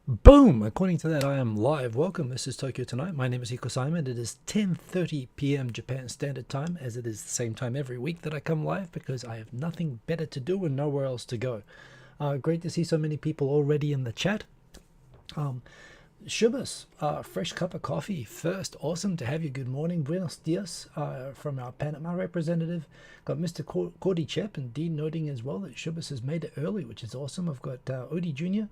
Boom! According to that, I am live. Welcome. This is Tokyo Tonight. My name is Hiko Simon. It is 10:30 p.m. Japan Standard Time, as it is the same time every week that I come live because I have nothing better to do and nowhere else to go. Great to see so many people already in the chat. Um, Shubhas, fresh cup of coffee first. Awesome to have you. Good morning. Buenos dias from our Panama representative. Got Mr. Cordy Chep and Dean noting as well that Shubhas has made it early, which is awesome. I've got Odie Jr.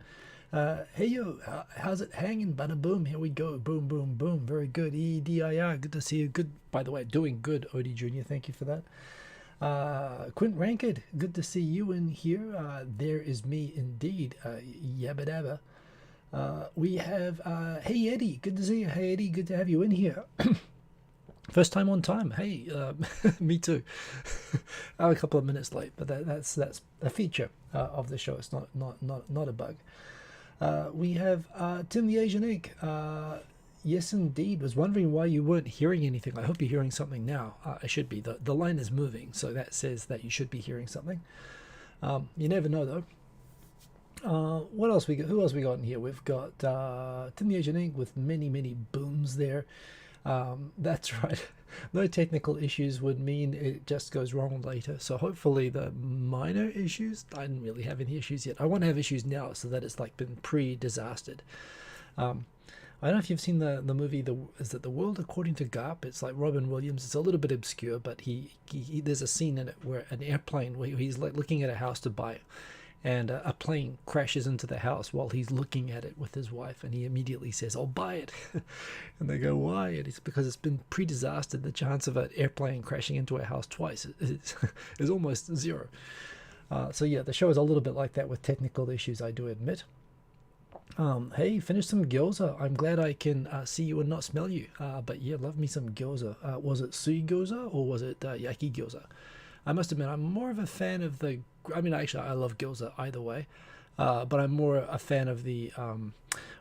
Hey yo, how's it hanging? Bada boom, here we go. Boom, boom, boom. Very good. EDIR, good to see you. Good, by the way, doing good, Odie Jr. Thank you for that. Quint Ranked, good to see you in here. There is me indeed. Yabba dabba. We have, hey Eddie, good to see you. Hey Eddie, good to have you in here. First time on time. Hey, me too. I'm a couple of minutes late, but that's a feature of the show. It's not a bug. We have Tim the Asian Egg. Yes, indeed. Was wondering why you weren't hearing anything. I hope you're hearing something now. I should be. The line is moving, so that says that you should be hearing something. You never know, though. What else we got? Who else we got in here? We've got Tim the Asian Egg with many booms there. That's right. No technical issues would mean it just goes wrong later. So hopefully the minor issues, I didn't really have any issues yet. I want to have issues now so that it's like been pre-disastered. I don't know if you've seen the movie, is it The World According to Garp? It's like Robin Williams. It's a little bit obscure, but he there's a scene in it where an airplane, where he's like looking at a house to buy, and a plane crashes into the house while he's looking at it with his wife, and he immediately says, "I'll buy it." And they go, "Why?" And it's because it's been pre-disastered. The chance of an airplane crashing into a house twice is almost zero. So yeah, the show is a little bit like that with technical issues, I do admit. Hey, finish some gyoza. I'm glad I can see you and not smell you. But yeah, love me some gyoza. Was it sui gyoza or was it yaki gyoza? I must admit, I'm more of a fan of the. I mean, actually, I love gyoza either way, but I'm more a fan of the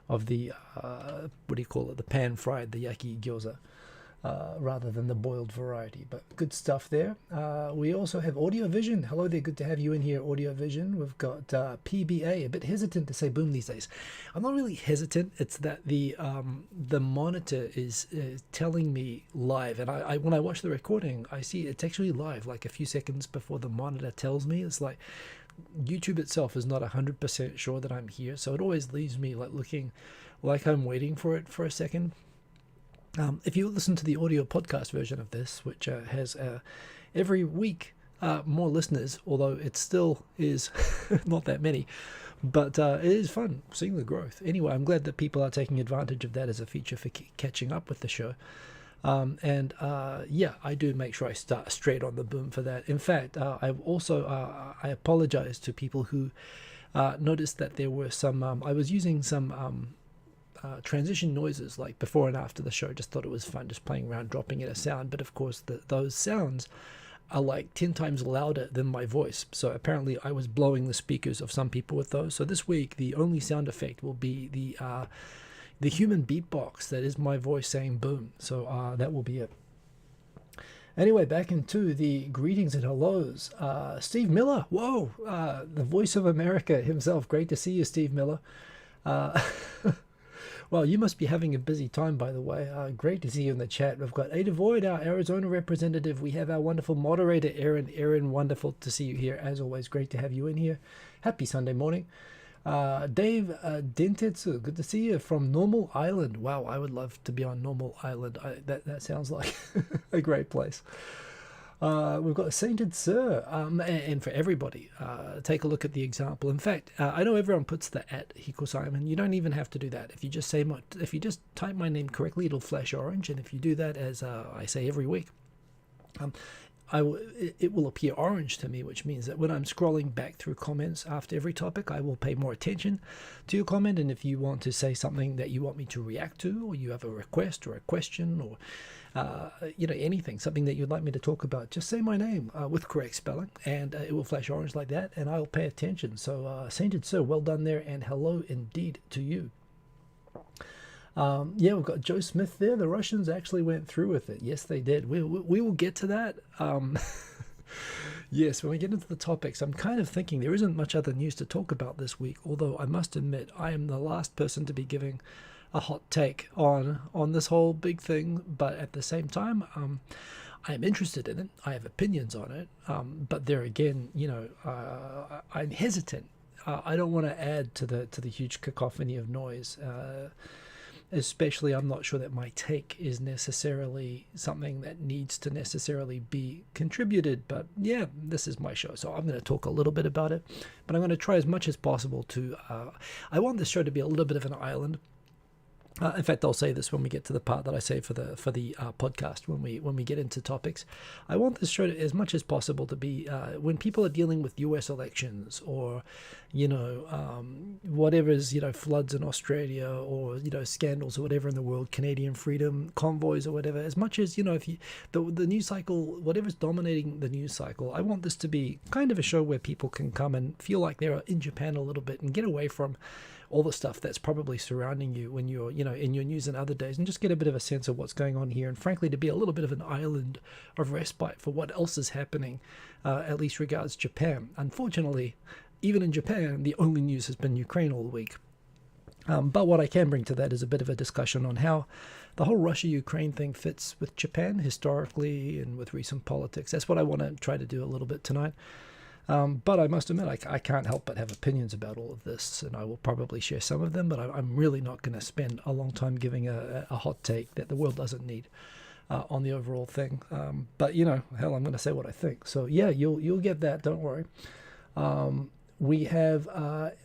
what do you call it? The pan fried, the yaki gyoza, rather than the boiled variety. But good stuff there. We also have Audio Vision. Hello there, good to have you in here, Audio Vision. We've got PBA. A bit hesitant to say boom these days. I'm not really hesitant. It's that the monitor is telling me live, and I when I watch the recording, I see it's actually live, like a few seconds before the monitor tells me. It's like YouTube itself is not 100% sure that I'm here, so it always leaves me like looking like I'm waiting for it for a second. If you listen to the audio podcast version of this, which has every week more listeners, although it still is not that many, but it is fun seeing the growth. Anyway, I'm glad that people are taking advantage of that as a feature for catching up with the show. Yeah, I do make sure I start straight on the boom for that. In fact, I've also I apologize to people who noticed that there were some. I was using some transition noises like before and after the show. Just thought it was fun, just playing around, dropping in a sound. But of course, those sounds are like 10 times louder than my voice. So apparently, I was blowing the speakers of some people with those. So this week, the only sound effect will be the human beatbox that is my voice saying boom. So that will be it. Anyway, back into the greetings and hellos. Steve Miller, whoa, the voice of America himself. Great to see you, Steve Miller. Well, you must be having a busy time, by the way. Great to see you in the chat. We've got Aide Void, our Arizona representative. We have our wonderful moderator, Aaron. Aaron, wonderful to see you here. As always, great to have you in here. Happy Sunday morning. Dave Dentetsu, good to see you from Normal Island. Wow, I would love to be on Normal Island. That sounds like a great place. We've got Sainted Sir, and for everybody, take a look at the example. In fact, I know everyone puts the at Hiko Simon. You don't even have to do that. If you just if you just type my name correctly, it'll flash orange. And if you do that, as I say every week, it will appear orange to me, which means that when I'm scrolling back through comments after every topic, I will pay more attention to your comment. And if you want to say something that you want me to react to, or you have a request or a question, or anything, something that you'd like me to talk about, just say my name with correct spelling, and it will flash orange like that, and I'll pay attention. So, Sainted Sir, well done there, and hello indeed to you. Yeah, we've got Joe Smith there. The Russians actually went through with it. Yes, they did. We will get to that. Yes, when we get into the topics, I'm kind of thinking there isn't much other news to talk about this week, although I must admit I am the last person to be giving a hot take on this whole big thing, but at the same time, I am interested in it. I have opinions on it, but there again, I'm hesitant. I don't want to add to the huge cacophony of noise. Especially, I'm not sure that my take is necessarily something that needs to necessarily be contributed. But yeah, this is my show, so I'm going to talk a little bit about it. But I'm going to try as much as possible to. I want this show to be a little bit of an island. In fact, I'll say this when we get to the part that I say for the podcast when we get into topics. I want this show to, as much as possible to be when people are dealing with U.S. elections or whatever's floods in Australia or scandals or whatever in the world, Canadian freedom convoys or whatever. As much as if the news cycle, whatever's dominating the news cycle, I want this to be kind of a show where people can come and feel like they're in Japan a little bit and get away from all the stuff that's probably surrounding you when you're, in your news and other days, and just get a bit of a sense of what's going on here. And frankly, to be a little bit of an island of respite for what else is happening, at least regards Japan. Unfortunately, even in Japan, the only news has been Ukraine all week. But what I can bring to that is a bit of a discussion on how the whole Russia-Ukraine thing fits with Japan historically and with recent politics. That's what I want to try to do a little bit tonight. But I must admit, I can't help but have opinions about all of this, and I will probably share some of them, but I'm really not going to spend a long time giving a hot take that the world doesn't need on the overall thing. But, hell, I'm going to say what I think. So, yeah, you'll get that, don't worry. We have,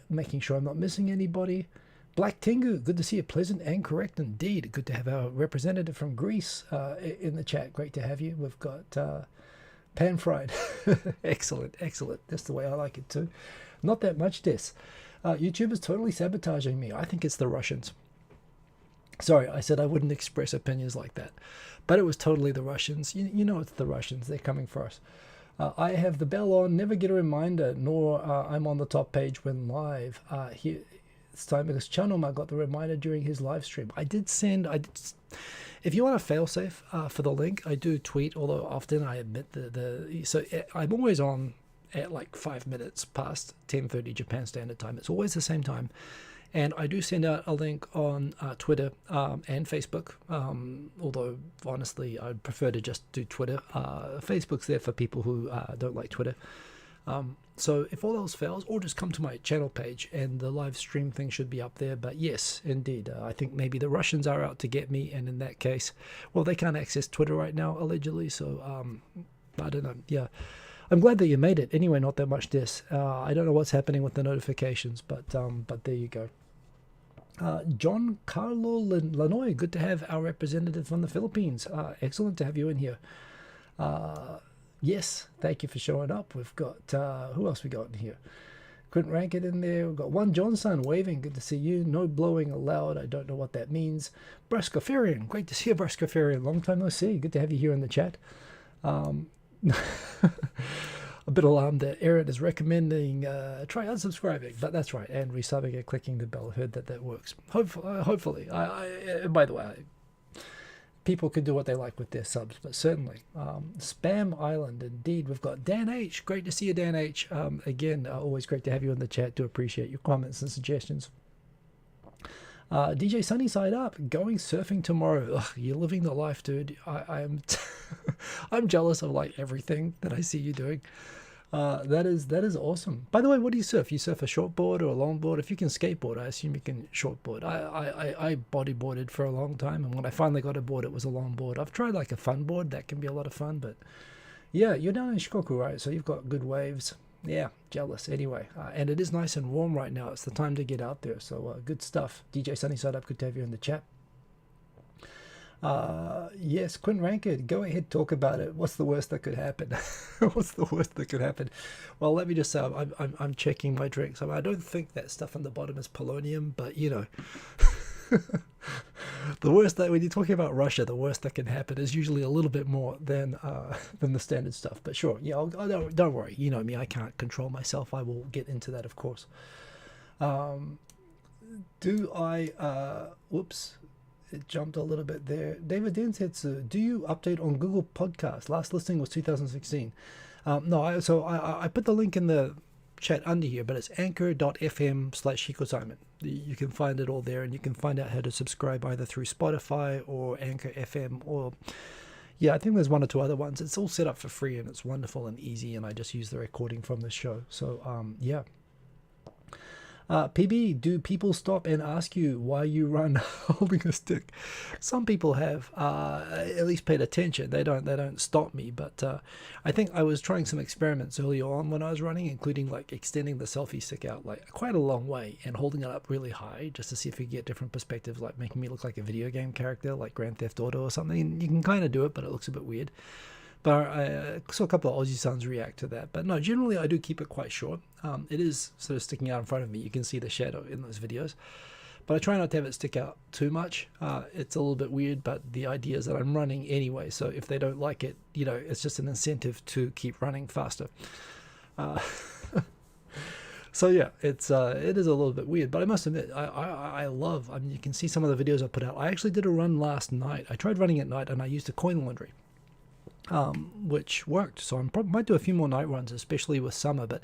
making sure I'm not missing anybody, Black Tengu, good to see you, pleasant and correct indeed. Good to have our representative from Greece in the chat. Great to have you. We've got... Pan fried. Excellent. That's the way I like it too. Not that much, Des. YouTube is totally sabotaging me. I think it's the Russians. Sorry, I said I wouldn't express opinions like that. But it was totally the Russians. You know it's the Russians. They're coming for us. I have the bell on, never get a reminder, nor I'm on the top page when live. Here, this time because Chanoma got the reminder during his live stream. If you want a failsafe for the link, I do tweet, although often I admit so I'm always on at like 5 minutes past 10:30 Japan Standard Time. It's always the same time. And I do send out a link on Twitter and Facebook, although honestly I'd prefer to just do Twitter. Facebook's there for people who don't like Twitter. So if all else fails, or just come to my channel page and the live stream thing should be up there. But yes, indeed, I think maybe the Russians are out to get me, and in that case, well, they can't access Twitter right now, allegedly, so I don't know. Yeah, I'm glad that you made it. Anyway, not that much this. I don't know what's happening with the notifications, but there you go. John Carlo Lanoy, good to have our representative from the Philippines. Excellent to have you in here. Yes, thank you for showing up. We've got, who else we got in here? Couldn't rank it in there. We've got one Johnson waving. Good to see you. No blowing allowed. I don't know what that means. Brascofarian. Great to see you, Brascofarian. Long time no see. Good to have you here in the chat. A bit alarmed that Aaron is recommending try unsubscribing, but that's right, and resubbing and clicking the bell. I heard that works. Hopefully. By the way, people can do what they like with their subs, but certainly. Spam Island, indeed. We've got Dan H. Great to see you, Dan H. Again, always great to have you in the chat. Do appreciate your comments and suggestions. DJ Sunnyside Up, going surfing tomorrow. Ugh, you're living the life, dude. I'm I'm jealous of like everything that I see you doing. That is awesome. By the way, what do you surf? You surf a shortboard or a longboard? If you can skateboard, I assume you can shortboard. I bodyboarded for a long time, and when I finally got a board, it was a longboard. I've tried like a fun board. That can be a lot of fun, but yeah, you're down in Shikoku, right? So you've got good waves. Yeah, jealous. Anyway, and it is nice and warm right now. It's the time to get out there. So good stuff. DJ Sunnyside Up, good to have you in the chat. Yes, Quinn Rankard, go ahead, talk about it. What's the worst that could happen? What's the worst that could happen? Well, let me just say, I'm checking my drinks. I don't think that stuff on the bottom is polonium, but you know, the worst that when you're talking about Russia, the worst that can happen is usually a little bit more than the standard stuff. But sure, yeah, don't worry. You know me, I can't control myself. I will get into that, of course. Whoops. It jumped a little bit there. David Densetsu, do you update on Google Podcasts? Last listing was 2016. No, I put the link in the chat under here, but it's anchor.fm/Hiko You can find it all there, and you can find out how to subscribe either through Spotify or Anchor FM, or yeah, I think there's one or two other ones. It's all set up for free, and it's wonderful and easy, and I just use the recording from this show. So yeah. PB, do people stop and ask you why you run holding a stick? Some people have at least paid attention. They don't stop me, but I think I was trying some experiments earlier on when I was running, including like extending the selfie stick out like quite a long way and holding it up really high just to see if we get different perspectives, like making me look like a video game character like Grand Theft Auto or something. You can kind of do it, but it looks a bit weird. But I saw a couple of Aussie sons react to that. But no, generally I do keep it quite short. It is sort of sticking out in front of me. You can see the shadow in those videos. But I try not to have it stick out too much. It's a little bit weird, but the idea is that I'm running anyway. So if they don't like it, you know, it's just an incentive to keep running faster. So yeah, it is a little bit weird. But I must admit, I love, I mean, you can see some of the videos I put out. I actually did a run last night. I tried running at night and I used a coin laundry. Which worked. So I might do a few more night runs, especially with summer. But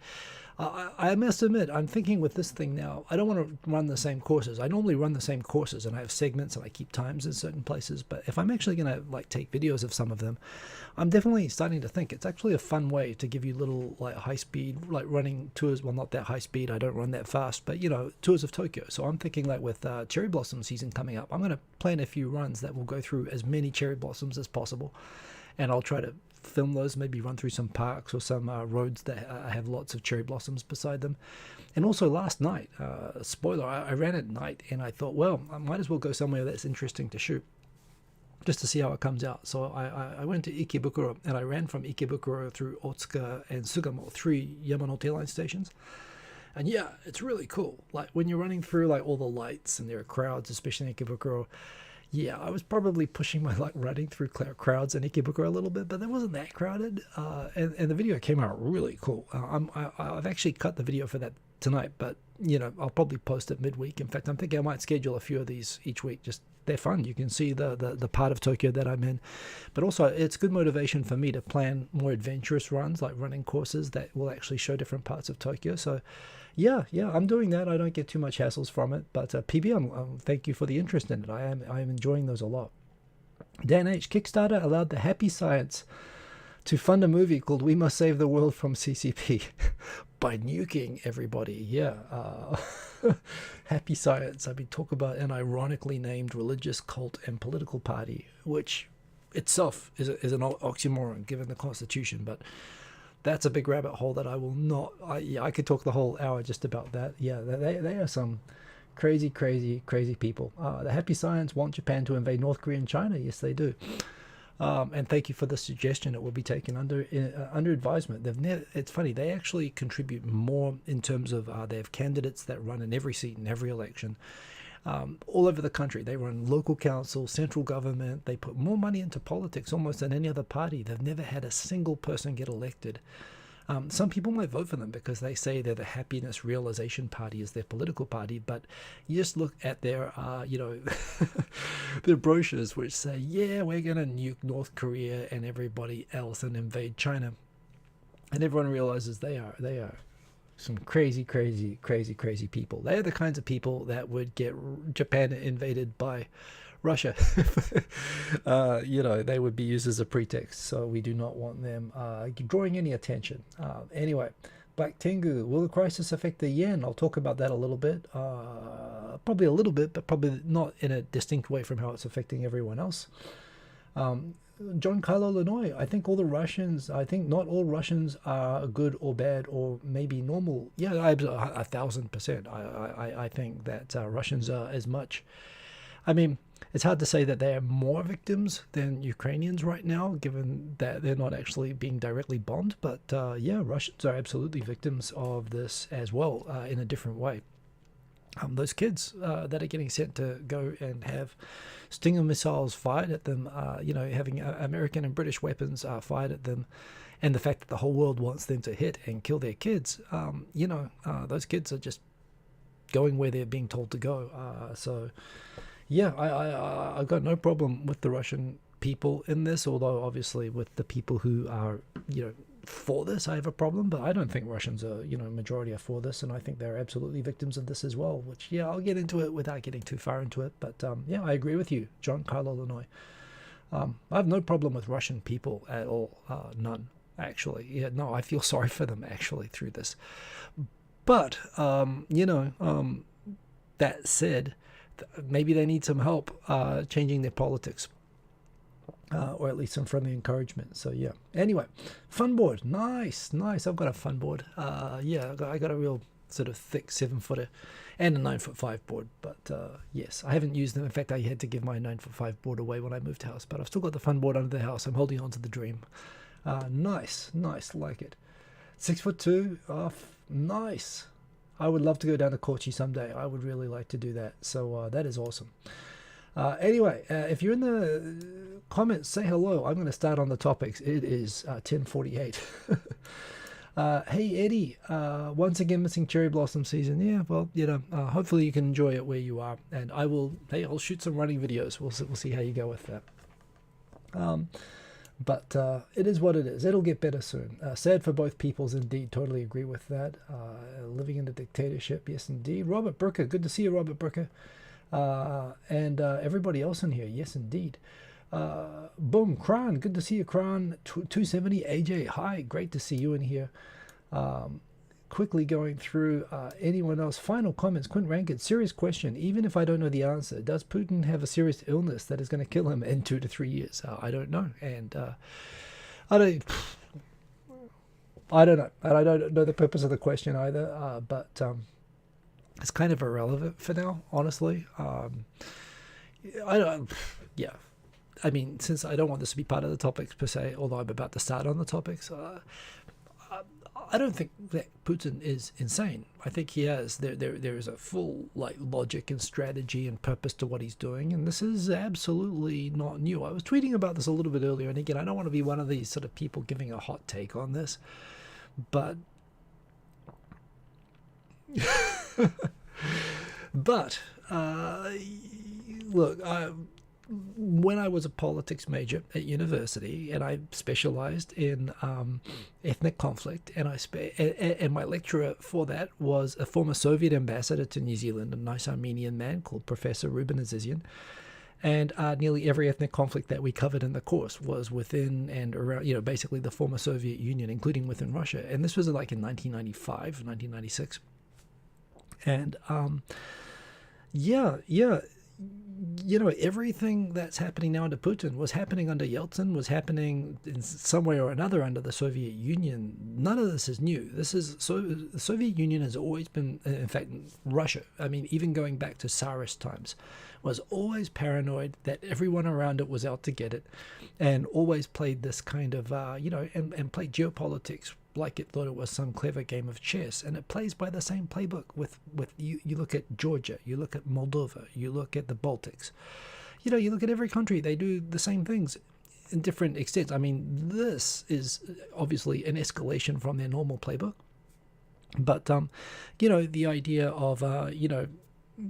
I must admit, I'm thinking with this thing now, I don't want to run the same courses. I normally run the same courses, and I have segments, and I keep times in certain places. But if I'm actually going to like take videos of some of them, I'm definitely starting to think it's actually a fun way to give you little like high speed like running tours. Well, not that high speed. I don't run that fast, but you know, tours of Tokyo. So I'm thinking like with cherry blossom season coming up, I'm going to plan a few runs that will go through as many cherry blossoms as possible. And I'll try to film those, maybe run through some parks or some roads that have lots of cherry blossoms beside them. And also last night, spoiler, I ran at night and I thought, well, I might as well go somewhere that's interesting to shoot just to see how it comes out. So I went to Ikebukuro and I ran from Ikebukuro through Otsuka and Sugamo, 3 Yamanote line stations. And yeah, it's really cool. Like when you're running through like all the lights and there are crowds, especially in Ikebukuro. Yeah, I was probably pushing my luck running through crowds in Ikebukuro a little bit, but it wasn't that crowded. And the video came out really cool. I've actually cut the video for that tonight, but you know, I'll probably post it midweek. In fact, I'm thinking I might schedule a few of these each week. Just they're fun. You can see the part of Tokyo that I'm in, but also it's good motivation for me to plan more adventurous runs, like running courses that will actually show different parts of Tokyo. So yeah, I'm doing that. I don't get too much hassles from it, but PB, thank you for the interest in it. I am enjoying those a lot. Dan H, Kickstarter allowed the Happy Science to fund a movie called We Must Save the World from CCP by nuking everybody. Yeah, Happy Science. I mean, talk about an ironically named religious cult and political party, which itself is an oxymoron given the Constitution, but that's a big rabbit hole that I will not. I could talk the whole hour just about that. Yeah, they are some crazy people. The Happy Science want Japan to invade North Korea and China. Yes, they do. And thank you for the suggestion. It will be taken under advisement. It's funny. They actually contribute more in terms of they have candidates that run in every seat in every election. All over the country. They run local council, central government. They put more money into politics almost than any other party. They've never had a single person get elected. Some people might vote for them because they say they're the happiness realization party is their political party, but you just look at their, their brochures which say, yeah, we're going to nuke North Korea and everybody else and invade China. And everyone realizes they are some crazy people. They are the kinds of people that would get Japan invaded by Russia. They would be used as a pretext. So we do not want them drawing any attention. Anyway, Black Tengu, will the crisis affect the yen? I'll talk about that a little bit. Probably a little bit, but probably not in a distinct way from how it's affecting everyone else. John Carlo Illinois, I think not all Russians are good or bad or maybe normal. Yeah, 1,000%. I think that Russians are as much. I mean, it's hard to say that they are more victims than Ukrainians right now, given that they're not actually being directly bombed. But Russians are absolutely victims of this as well in a different way. Those kids that are getting sent to go and have Stinger missiles fired at them, having American and British weapons fired at them, and the fact that the whole world wants them to hit and kill their kids, those kids are just going where they're being told to go. I've got no problem with the Russian people in this, although obviously with the people who are, for this I have a problem, but I don't think Russians are, majority are for this, and I think they're absolutely victims of this as well, which, yeah, I'll get into it without getting too far into it. But yeah, I agree with you, John, Kyle, Illinois. I have no problem with Russian people at all. None, actually. Yeah, no, I feel sorry for them, actually, through this. But, that said, maybe they need some help changing their politics. Or at least some friendly encouragement. So yeah. Anyway, fun board. Nice. I've got a fun board. Yeah, I got a real sort of thick 7-footer and a 9'5" board. But yes, I haven't used them. In fact, I had to give my 9'5" board away when I moved house. But I've still got the fun board under the house. I'm holding on to the dream. Nice. Like it. 6'2". Nice. I would love to go down to Kochi someday. I would really like to do that. So that is awesome. Anyway, if you're in the comments, say hello. I'm going to start on the topics. It is 10:48. Hey, Eddie, once again missing cherry blossom season. Yeah, well, hopefully you can enjoy it where you are. And I'll shoot some running videos. We'll see how you go with that. But it is what it is. It'll get better soon. Sad for both peoples, indeed. Totally agree with that. Living in a dictatorship, yes, indeed. Robert Brooker, good to see you, Robert Brooker. And everybody else in here, yes indeed. Boom, Kran, good to see you, Kran. 270 AJ, hi, great to see you in here. Quickly going through anyone else. Final comments. Quint Rankid, serious question. Even if I don't know the answer, does Putin have a serious illness that is going to kill him in 2 to 3 years? I don't know, and I don't know, and I don't know the purpose of the question either. But it's kind of irrelevant for now, honestly. Yeah. I mean, since I don't want this to be part of the topics per se, although I'm about to start on the topics, I don't think that Putin is insane. I think he has. There is a full logic and strategy and purpose to what he's doing, and this is absolutely not new. I was tweeting about this a little bit earlier, and again, I don't want to be one of these sort of people giving a hot take on this, but. But look, when I was a politics major at university, and I specialized in ethnic conflict, and and my lecturer for that was a former Soviet ambassador to New Zealand, a nice Armenian man called Professor Ruben Azizian. And nearly every ethnic conflict that we covered in the course was within and around, basically the former Soviet Union, including within Russia. And this was like in 1995, 1996. And everything that's happening now under Putin was happening under Yeltsin, was happening in some way or another under the Soviet Union. None of this is new. The Soviet Union has always been, in fact, Russia, I mean, even going back to Tsarist times, was always paranoid that everyone around it was out to get it, and always played this kind of, and played geopolitics like it thought it was some clever game of chess. And it plays by the same playbook with you look at Georgia, you look at Moldova, you look at the Baltics, you look at every country. They do the same things in different extents. I mean, this is obviously an escalation from their normal playbook, but the idea of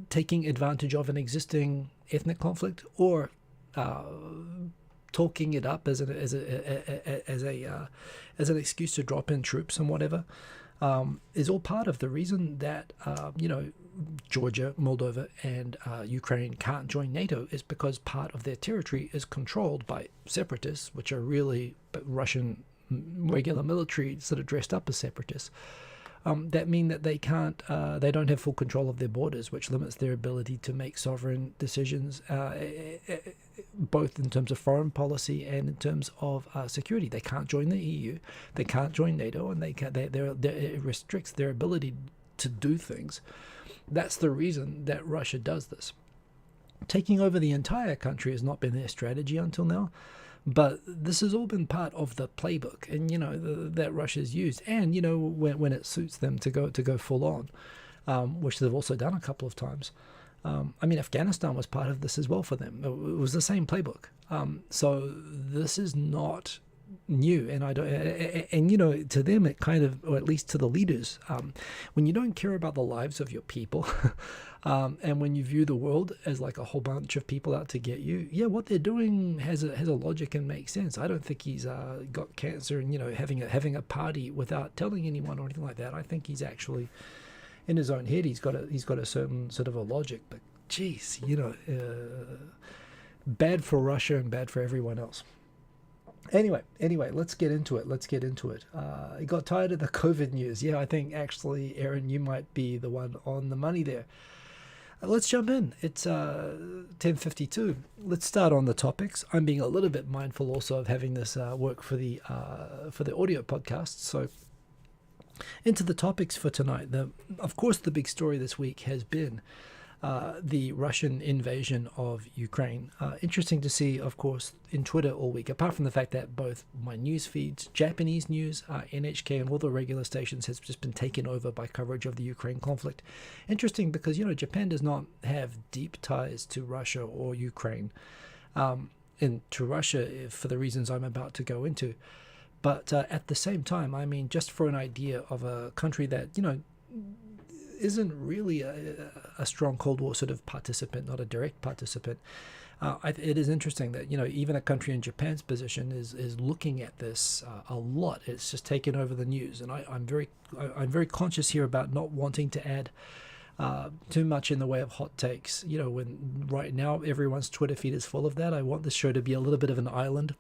taking advantage of an existing ethnic conflict, or talking it up as an excuse to drop in troops and whatever, is all part of the reason that Georgia, Moldova, and Ukraine can't join NATO, is because part of their territory is controlled by separatists, which are really Russian regular military sort of dressed up as separatists. That mean that they don't have full control of their borders, which limits their ability to make sovereign decisions, both in terms of foreign policy and in terms of security. They can't join the EU, they can't join NATO, and it restricts their ability to do things. That's the reason that Russia does this. Taking over the entire country has not been their strategy until now. But this has all been part of the playbook, and that Russia's used, and when it suits them to go full on, which they've also done a couple of times. I mean, Afghanistan was part of this as well for them. It was the same playbook. So this is not new, and I don't, and to them it kind of, or at least to the leaders, when you don't care about the lives of your people, and when you view the world as like a whole bunch of people out to get you, yeah, what they're doing has a logic and makes sense. I don't think he's got cancer and having a party without telling anyone or anything like that. I think he's actually in his own head. He's got a certain sort of a logic, but geez, bad for Russia and bad for everyone else. Anyway, let's get into it. I got tired of the COVID news. Yeah, I think actually, Aaron, you might be the one on the money there. Let's jump in. It's 10:52. Let's start on the topics. I'm being a little bit mindful also of having this work for the audio podcast. So into the topics for tonight. Of course, the big story this week has been the Russian invasion of Ukraine. Interesting to see, of course, in Twitter all week, apart from the fact that both my news feeds, Japanese news, NHK, and all the regular stations has just been taken over by coverage of the Ukraine conflict. Interesting because, Japan does not have deep ties to Russia or Ukraine, and to Russia for the reasons I'm about to go into. But at the same time, I mean, just for an idea of a country that, isn't really a strong Cold War sort of participant, not a direct participant. It is interesting that even a country in Japan's position is looking at this a lot. It's just taken over the news, and I'm very conscious here about not wanting to add too much in the way of hot takes. When right now everyone's Twitter feed is full of that. I want this show to be a little bit of an island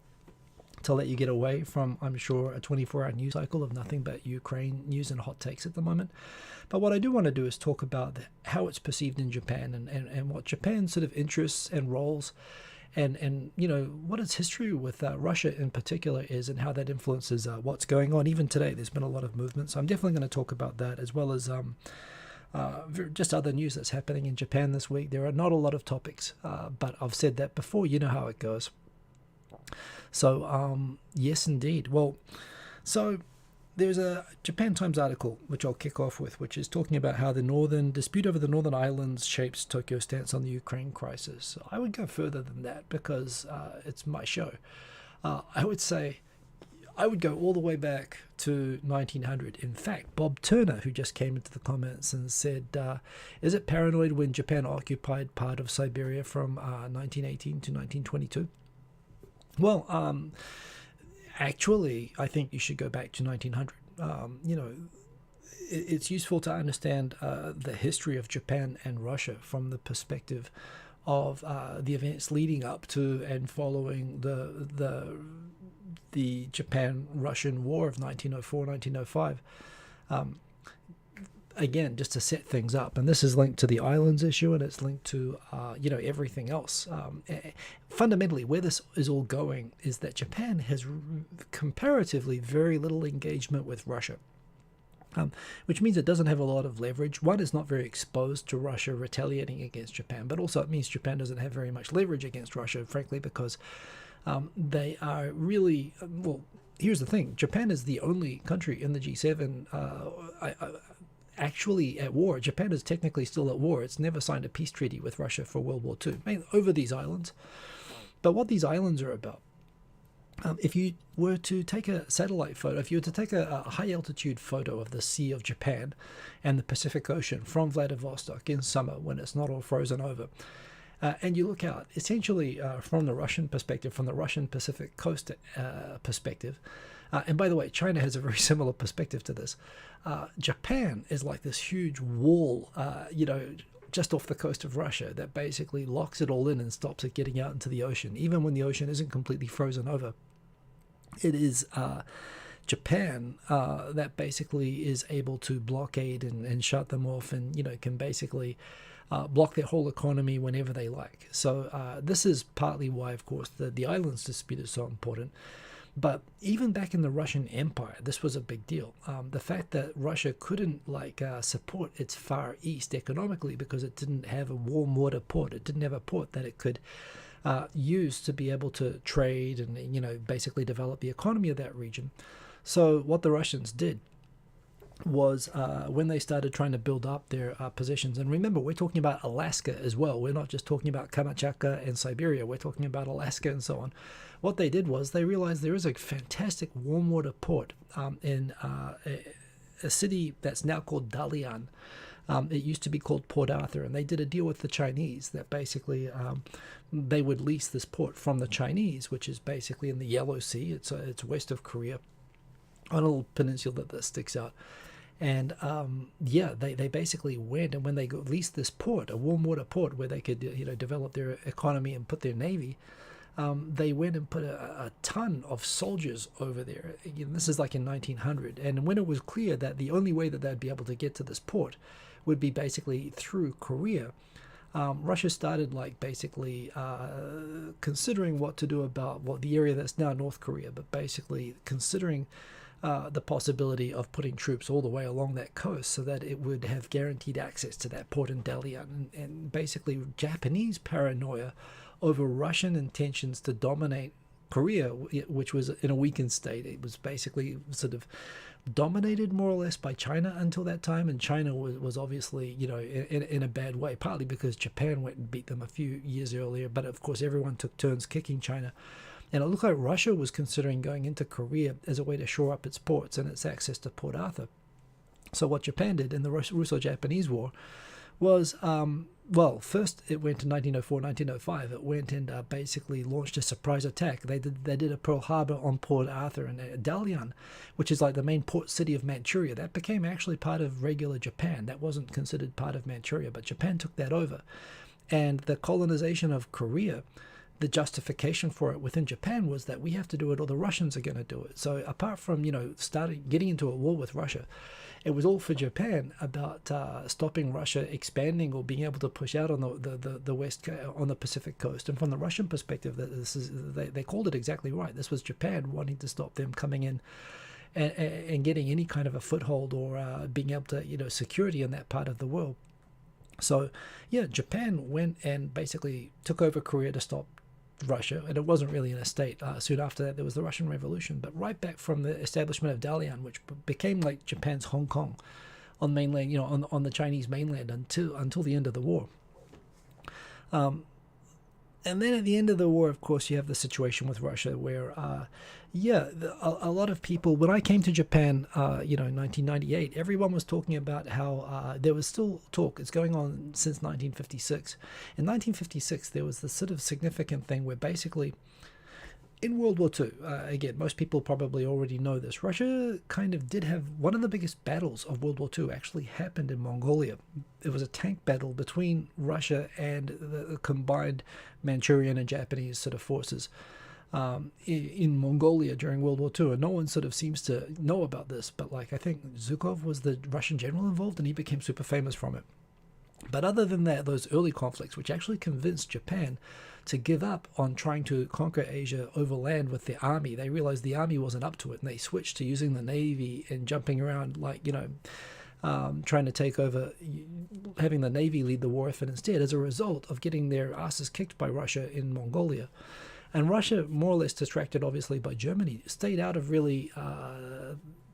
to let you get away from, I'm sure, a 24-hour news cycle of nothing but Ukraine news and hot takes at the moment. But what I do want to do is talk about how it's perceived in Japan and what Japan's sort of interests and roles and what its history with Russia in particular is and how that influences what's going on. Even today, there's been a lot of movement. So I'm definitely going to talk about that as well as just other news that's happening in Japan this week. There are not a lot of topics, but I've said that before. You know how it goes. So, yes, indeed. Well, so there's a Japan Times article, which I'll kick off with, which is talking about how the dispute over the Northern Islands shapes Tokyo's stance on the Ukraine crisis. I would go further than that because it's my show. I would say I would go all the way back to 1900. In fact, Bob Turner, who just came into the comments and said, is it paranoid when Japan occupied part of Siberia from 1918 to 1922? Well, actually, I think you should go back to 1900. It's useful to understand the history of Japan and Russia from the perspective of the events leading up to and following the Japan-Russian War of 1904-1905. Again, just to set things up, and this is linked to the islands issue, and it's linked to everything else. Fundamentally, where this is all going is that Japan has comparatively very little engagement with Russia, which means it doesn't have a lot of leverage. One, is not very exposed to Russia retaliating against Japan, but also it means Japan doesn't have very much leverage against Russia, frankly, because they are really well. Here's the thing: Japan is the only country in the G7. Actually at war. Japan is technically still at war. It's never signed a peace treaty with Russia for World War II, over these islands. But what these islands are about, if you were to take a satellite photo, if you were to take a high-altitude photo of the Sea of Japan and the Pacific Ocean from Vladivostok in summer when it's not all frozen over, and you look out, essentially from the Russian perspective, from the Russian Pacific coast perspective, and by the way, China has a very similar perspective to this. Japan is like this huge wall, just off the coast of Russia that basically locks it all in and stops it getting out into the ocean. Even when the ocean isn't completely frozen over, it is Japan that basically is able to blockade and shut them off and, can basically block their whole economy whenever they like. So this is partly why, of course, the islands dispute is so important. But even back in the Russian Empire, this was a big deal. The fact that Russia couldn't support its Far East economically because it didn't have a warm water port. It didn't have a port that it could use to be able to trade and basically develop the economy of that region. So what the Russians did was when they started trying to build up their positions. And remember, we're talking about Alaska as well. We're not just talking about Kamchatka and Siberia. We're talking about Alaska and so on. What they did was they realized there is a fantastic warm water port in a city that's now called Dalian. It used to be called Port Arthur, and they did a deal with the Chinese that basically they would lease this port from the Chinese, which is basically in the Yellow Sea. It's west of Korea, on a little peninsula that sticks out. And they basically went, and when they leased this port, a warm water port where they could develop their economy and put their navy, they went and put a ton of soldiers over there. This is like in 1900, and when it was clear that the only way that they'd be able to get to this port would be basically through Korea, Russia started basically considering what to do about the area that's now North Korea, but basically considering the possibility of putting troops all the way along that coast so that it would have guaranteed access to that port in Dalian, and basically Japanese paranoia over Russian intentions to dominate Korea, which was in a weakened state. It was basically sort of dominated more or less by China until that time, and China was obviously in a bad way, partly because Japan went and beat them a few years earlier, but of course everyone took turns kicking China. And it looked like Russia was considering going into Korea as a way to shore up its ports and its access to Port Arthur. So what Japan did in the Russo-Japanese War was, first it went in 1904, 1905. It went and basically launched a surprise attack. They did a Pearl Harbor on Port Arthur, and Dalian, which is like the main port city of Manchuria, that became actually part of regular Japan. That wasn't considered part of Manchuria, but Japan took that over. And the colonization of Korea, the justification for it within Japan was that we have to do it or the Russians are going to do it. So apart from getting into a war with Russia, it was all for Japan about stopping Russia expanding or being able to push out on the west, on the Pacific coast. And from the Russian perspective, they called it exactly right. This was Japan wanting to stop them coming in and getting any kind of a foothold or being able to security in that part of the world. So Japan went and basically took over Korea to stop Russia, and it wasn't really in a state. Soon after that, there was the Russian Revolution, but right back from the establishment of Dalian, which became like Japan's Hong Kong on mainland, on the Chinese mainland until the end of the war. And then at the end of the war, of course, you have the situation with Russia where, a lot of people, when I came to Japan, in 1998, everyone was talking about how there was still talk. It's going on since 1956. In 1956, there was this sort of significant thing where basically in World War II, again, most people probably already know this, Russia kind of did have one of the biggest battles of World War II actually happened in Mongolia. It was a tank battle between Russia and the combined Manchurian and Japanese sort of forces in Mongolia during World War II. And no one sort of seems to know about this, but I think Zhukov was the Russian general involved, and he became super famous from it. But other than that, those early conflicts, which actually convinced Japan to give up on trying to conquer Asia over land with the army, they realized the army wasn't up to it, and they switched to using the navy and jumping around trying to take over, having the navy lead the war effort instead, as a result of getting their asses kicked by Russia in Mongolia. And Russia, more or less distracted obviously by Germany, stayed out of really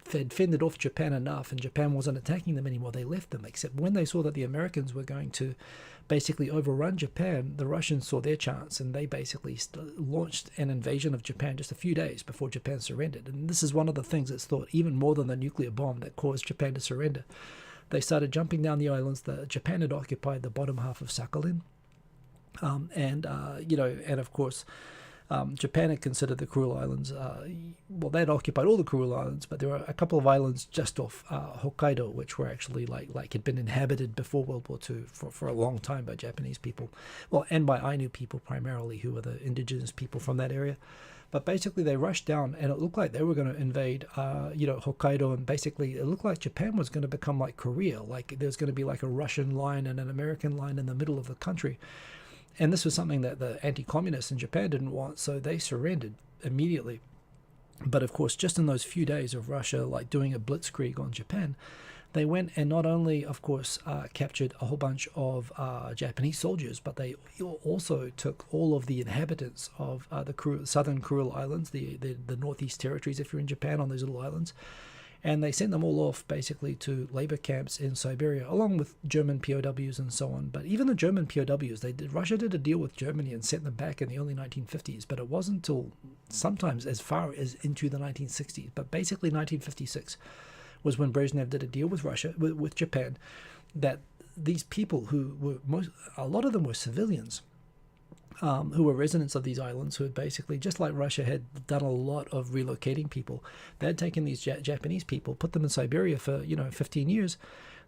fended off Japan enough, and Japan wasn't attacking them anymore. They left them, except when they saw that the Americans were going to basically overrun Japan, the Russians saw their chance, and they basically launched an invasion of Japan just a few days before Japan surrendered. And this is one of the things that's thought, even more than the nuclear bomb, that caused Japan to surrender. They started jumping down the islands. Japan had occupied the bottom half of Sakhalin, and of course, Japan had considered the Kuril Islands, they'd occupied all the Kuril Islands, but there were a couple of islands just off Hokkaido, which were actually like had been inhabited before World War II for a long time by Japanese people, and by Ainu people primarily, who were the indigenous people from that area. But basically they rushed down, and it looked like they were going to invade, Hokkaido, and basically it looked like Japan was going to become like Korea, like there's going to be like a Russian line and an American line in the middle of the country. And this was something that the anti-communists in Japan didn't want, so they surrendered immediately. But of course, just in those few days of Russia doing a blitzkrieg on Japan, they went and not only, of course, captured a whole bunch of Japanese soldiers, but they also took all of the inhabitants of the southern Kuril Islands, the Northeast Territories, if you're in Japan, on those little islands. And they sent them all off basically to labor camps in Siberia, along with German POWs and so on. But even the German POWs, Russia did a deal with Germany and sent them back in the early 1950s. But it wasn't until sometimes as far as into the 1960s. But basically 1956 was when Brezhnev did a deal with Russia, with Japan, that these people who were a lot of them were civilians, who were residents of these islands, who had basically, just like Russia had done a lot of relocating people, they had taken these Japanese people, put them in Siberia for 15 years.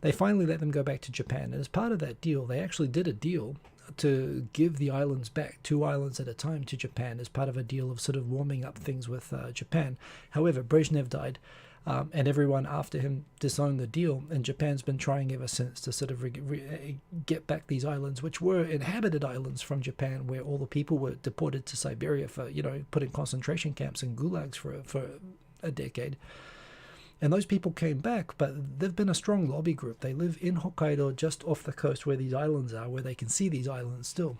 They finally let them go back to Japan, and as part of that deal, they actually did a deal to give the islands back, 2 islands at a time, to Japan, as part of a deal of sort of warming up things with Japan. However, Brezhnev died. And everyone after him disowned the deal, and Japan's been trying ever since to sort of get back these islands, which were inhabited islands from Japan, where all the people were deported to Siberia for, put in concentration camps and gulags for a decade. And those people came back, but they've been a strong lobby group. They live in Hokkaido, just off the coast where these islands are, where they can see these islands still.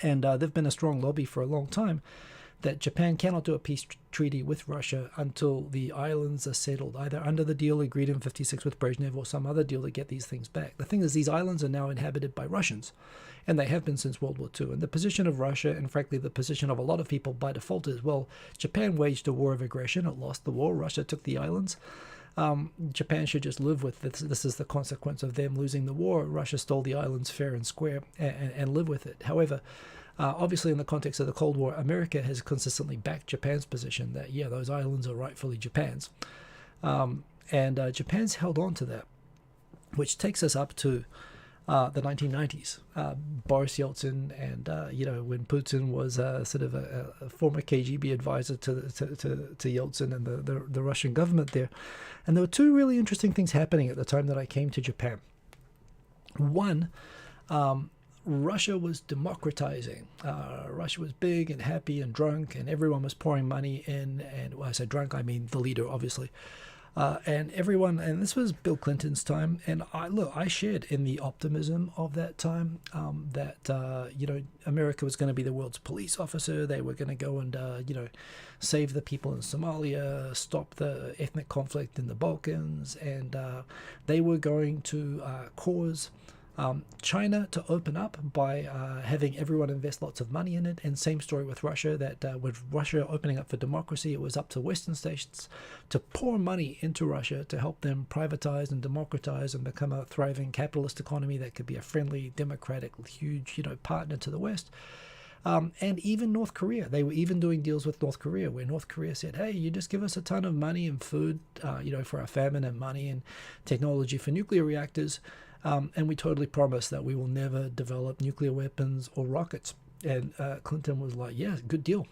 And they've been a strong lobby for a long time, that Japan cannot do a peace treaty with Russia until the islands are settled, either under the deal agreed in 56 with Brezhnev or some other deal to get these things back. The thing is, these islands are now inhabited by Russians, and they have been since World War II. And the position of Russia, and frankly the position of a lot of people by default, is, well, Japan waged a war of aggression, it lost the war, Russia took the islands. Japan should just live with this. This is the consequence of them losing the war. Russia stole the islands fair and square, and live with it. However, obviously, in the context of the Cold War, America has consistently backed Japan's position that, yeah, those islands are rightfully Japan's. And Japan's held on to that, which takes us up to the 1990s. Boris Yeltsin and, when Putin was sort of a former KGB advisor to Yeltsin and the Russian government there. And there were 2 really interesting things happening at the time that I came to Japan. One, Russia was democratizing. Russia was big and happy and drunk, and everyone was pouring money in. And when I say drunk, I mean the leader, obviously. And everyone, and this was Bill Clinton's time. And I shared in the optimism of that time, that America was going to be the world's police officer. They were going to go and save the people in Somalia, stop the ethnic conflict in the Balkans, and they were going to cause China to open up by having everyone invest lots of money in it. And same story with Russia, that with Russia opening up for democracy, it was up to Western states to pour money into Russia to help them privatize and democratize and become a thriving capitalist economy that could be a friendly, democratic, huge, partner to the West. And even North Korea, they were even doing deals with North Korea, where North Korea said, hey, you just give us a ton of money and food, for our famine, and money and technology for nuclear reactors. And we totally promise that we will never develop nuclear weapons or rockets. And Clinton was like, yeah, good deal.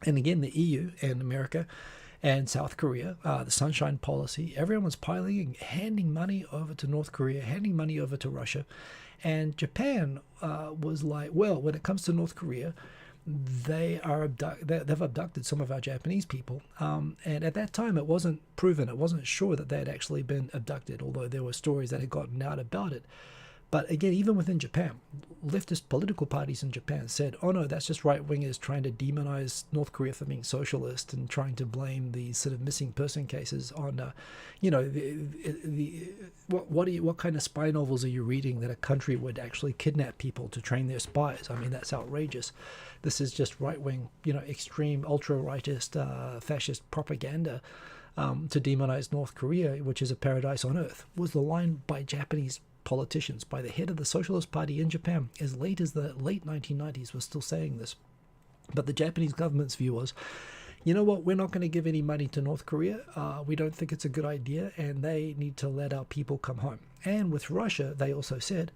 And again, the EU and America and South Korea, the Sunshine Policy, everyone was piling in, handing money over to North Korea, handing money over to Russia. And Japan was like, well, when it comes to North Korea, they've abducted some of our Japanese people. And at that time, it wasn't proven, it wasn't sure that they had actually been abducted, although there were stories that had gotten out about it. But again, even within Japan, leftist political parties in Japan said, oh no, that's just right-wingers trying to demonize North Korea for being socialist and trying to blame these sort of missing person cases on, what kind of spy novels are you reading that a country would actually kidnap people to train their spies? I mean, that's outrageous. This is just right-wing, extreme, ultra-rightist, fascist propaganda to demonize North Korea, which is a paradise on earth, was the line by Japanese politicians, by the head of the Socialist Party in Japan, as late as the late 1990s, was still saying this. But the Japanese government's view was, you know what, we're not going to give any money to North Korea. We don't think it's a good idea, and they need to let our people come home. And with Russia, they also said,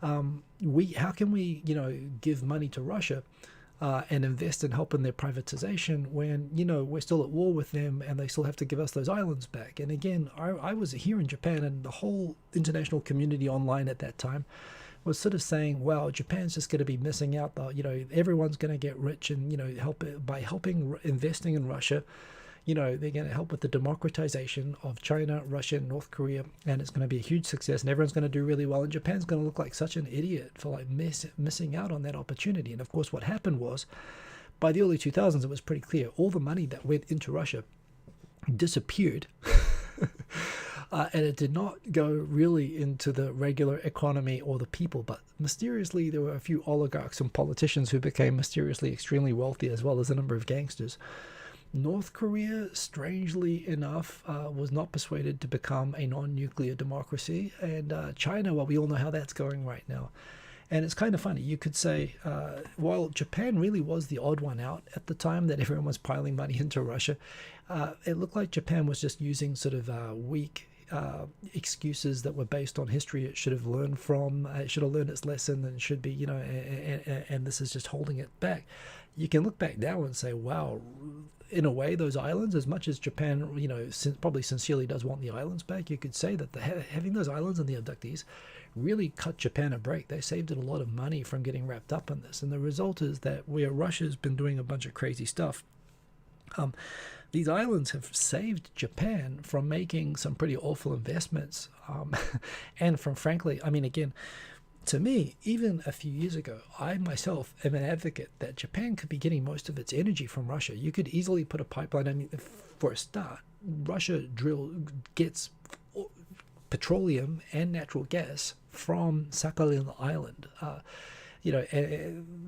how can we, give money to Russia and invest and help in their privatization when, we're still at war with them and they still have to give us those islands back. And again, I was here in Japan, and the whole international community online at that time was sort of saying, wow, Japan's just going to be missing out. Everyone's going to get rich and, investing in Russia. They're going to help with the democratization of China, Russia, and North Korea, and it's going to be a huge success, and everyone's going to do really well, and Japan's going to look like such an idiot for missing out on that opportunity. And of course, what happened was, by the early 2000s, it was pretty clear all the money that went into Russia disappeared. And it did not go really into the regular economy or the people, but mysteriously there were a few oligarchs and politicians who became mysteriously extremely wealthy, as well as a number of gangsters. North Korea, strangely enough, was not persuaded to become a non-nuclear democracy, and China, well, we all know how that's going right now. And it's kind of funny. You could say, while Japan really was the odd one out at the time that everyone was piling money into Russia, it looked like Japan was just using sort of weak excuses that were based on history it should have learned from. It should have learned its lesson, and should be, and this is just holding it back. You can look back now and say, wow, in a way, those islands, as much as Japan, probably sincerely does want the islands back, you could say that having those islands and the abductees really cut Japan a break. They saved it a lot of money from getting wrapped up in this. And the result is that where Russia's been doing a bunch of crazy stuff, these islands have saved Japan from making some pretty awful investments. And from, frankly, I mean, again, to me, even a few years ago, I myself am an advocate that Japan could be getting most of its energy from Russia. You could easily put a pipeline. I mean, for a start, Russia gets petroleum and natural gas from Sakhalin Island,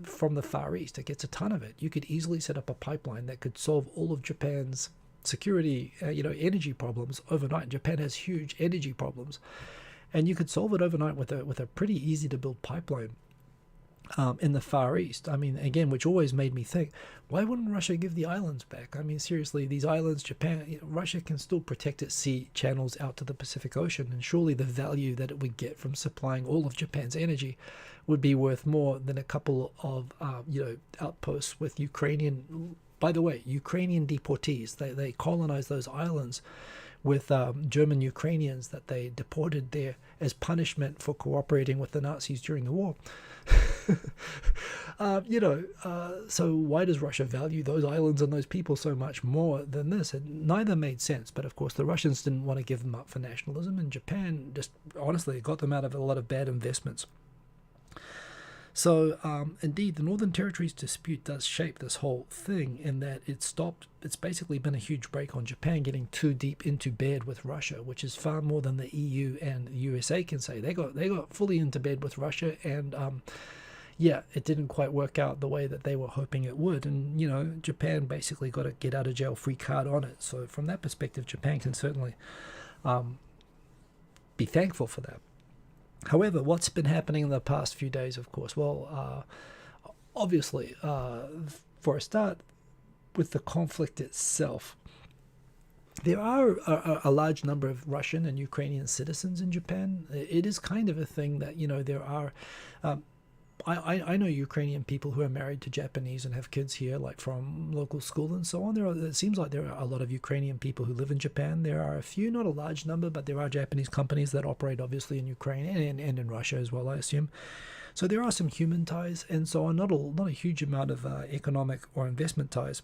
from the Far East. It gets a ton of it. You could easily set up a pipeline that could solve all of Japan's security, energy problems overnight. Japan has huge energy problems. And you could solve it overnight with a pretty easy to build pipeline in the Far East. I mean, again, which always made me think, why wouldn't Russia give the islands back? I mean, seriously, these islands, Russia can still protect its sea channels out to the Pacific Ocean, and surely the value that it would get from supplying all of Japan's energy would be worth more than a couple of outposts with Ukrainian. By the way, Ukrainian deportees. They colonized those islands with German Ukrainians that they deported there as punishment for cooperating with the Nazis during the war. So why does Russia value those islands and those people so much more than this? It neither made sense, but of course the Russians didn't want to give them up for nationalism, and Japan just honestly got them out of a lot of bad investments. So, indeed, the Northern Territories dispute does shape this whole thing in that it's basically been a huge break on Japan getting too deep into bed with Russia, which is far more than the EU and the USA can say. They got fully into bed with Russia, and it didn't quite work out the way that they were hoping it would. And, Japan basically got a get out of jail free card on it. So from that perspective, Japan can certainly be thankful for that. However, what's been happening in the past few days, of course? Well, obviously, for a start, with the conflict itself, there are a large number of Russian and Ukrainian citizens in Japan. It is kind of a thing that, there are... I know Ukrainian people who are married to Japanese and have kids here, like from local school and so on. It seems like there are a lot of Ukrainian people who live in Japan. There are a few, not a large number, but there are Japanese companies that operate obviously in Ukraine and in Russia as well, I assume. So there are some human ties and so on, not a huge amount of economic or investment ties.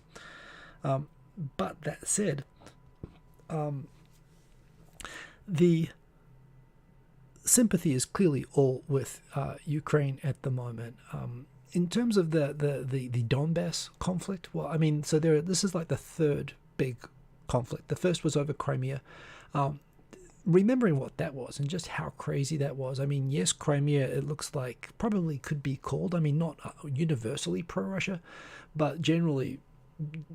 But that said, the sympathy is clearly all with Ukraine at the moment. In terms of the Donbass conflict, well, I mean, so this is like the third big conflict. The first was over Crimea. Remembering what that was and just how crazy that was. I mean, yes, Crimea, it looks like probably could be called, I mean, not universally pro-Russia, but generally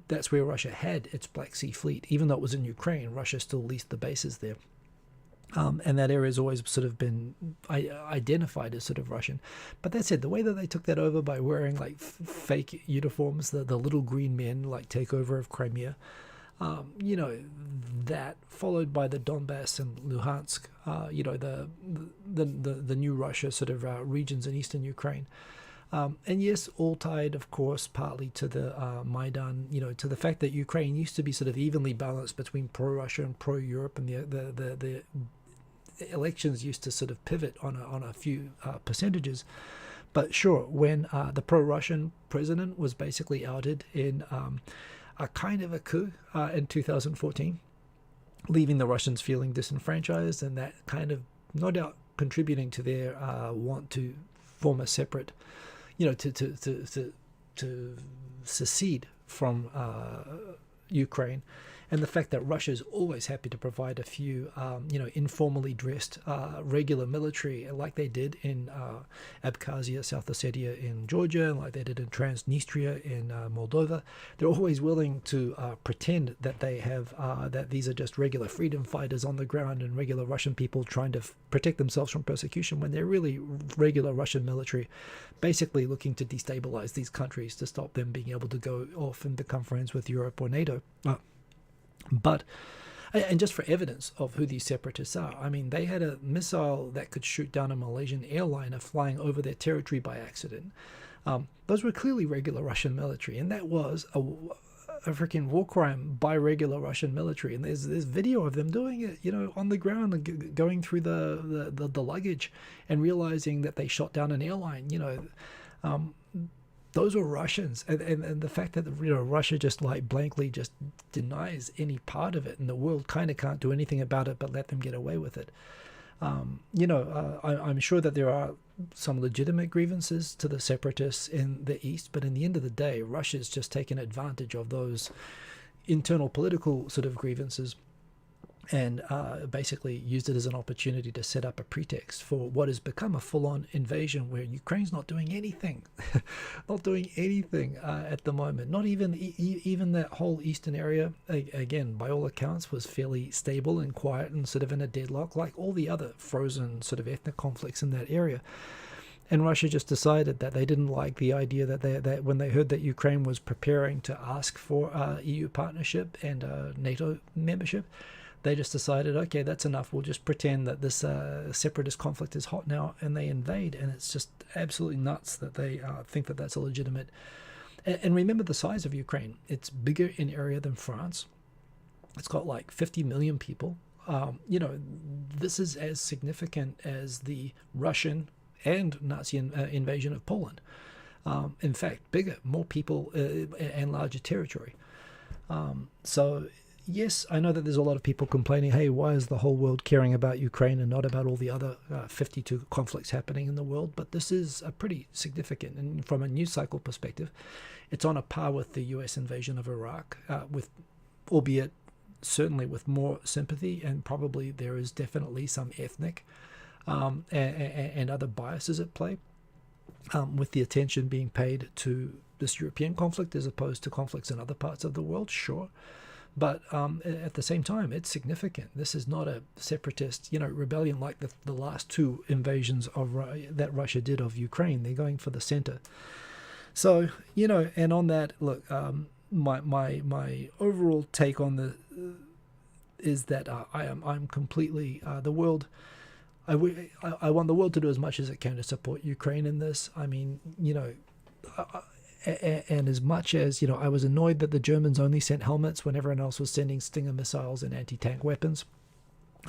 that's where Russia had its Black Sea Fleet. Even though it was in Ukraine, Russia still leased the bases there. And that area has always sort of been identified as sort of Russian. But that said, the way that they took that over by wearing like fake uniforms, the little green men like takeover of Crimea, that followed by the Donbass and Luhansk, the new Russia sort of regions in eastern Ukraine. And yes, all tied, of course, partly to the Maidan, to the fact that Ukraine used to be sort of evenly balanced between pro-Russia and pro-Europe, and the elections used to sort of pivot on a few percentages. But sure, when the pro-Russian president was basically outed in a kind of a coup in 2014, leaving the Russians feeling disenfranchised, and that kind of no doubt contributing to their want to form a separate, to secede from Ukraine. and the fact that Russia is always happy to provide a few, informally dressed regular military, like they did in Abkhazia, South Ossetia in Georgia, and like they did in Transnistria in Moldova. They're always willing to pretend that they have that these are just regular freedom fighters on the ground and regular Russian people trying to protect themselves from persecution, when they're really regular Russian military, basically looking to destabilize these countries to stop them being able to go off and become friends with Europe or NATO. And just for evidence of who these separatists are, I mean, they had a missile that could shoot down a Malaysian airliner flying over their territory by accident. Those were clearly regular Russian military, and that was a freaking war crime by regular Russian military. And there's video of them doing it, on the ground, and going through the luggage and realizing that they shot down an airline. Those were Russians, and the fact that Russia just like blankly just denies any part of it, and the world kind of can't do anything about it but let them get away with it. I'm sure that there are some legitimate grievances to the separatists in the East, but in the end of the day, Russia's just taken advantage of those internal political sort of grievances and basically used it as an opportunity to set up a pretext for what has become a full-on invasion, where Ukraine's not doing anything, at the moment. Not even that whole eastern area, again, by all accounts, was fairly stable and quiet and sort of in a deadlock, like all the other frozen sort of ethnic conflicts in that area. And Russia just decided that they didn't like the idea that when they heard that Ukraine was preparing to ask for EU partnership and NATO membership, they just decided, okay, that's enough. We'll just pretend that this separatist conflict is hot now, and they invade. And it's just absolutely nuts that they think that that's a legitimate. And remember the size of Ukraine. It's bigger in area than France. It's got like 50 million people. This is as significant as the Russian and Nazi invasion of Poland. In fact, bigger, more people and larger territory. So yes, I know that there's a lot of people complaining, hey, why is the whole world caring about Ukraine and not about all the other 52 conflicts happening in the world? But this is a pretty significant, and from a news cycle perspective, it's on a par with the US invasion of Iraq, albeit certainly with more sympathy, and probably there is definitely some ethnic and other biases at play, with the attention being paid to this European conflict as opposed to conflicts in other parts of the world, sure. But at the same time, it's significant. This is not a separatist, rebellion like the last two invasions that Russia did of Ukraine. They're going for the center. So, and on that, look, my overall take on is that I'm completely the world. I want the world to do as much as it can to support Ukraine in this. I mean, and as much as, I was annoyed that the Germans only sent helmets when everyone else was sending Stinger missiles and anti-tank weapons.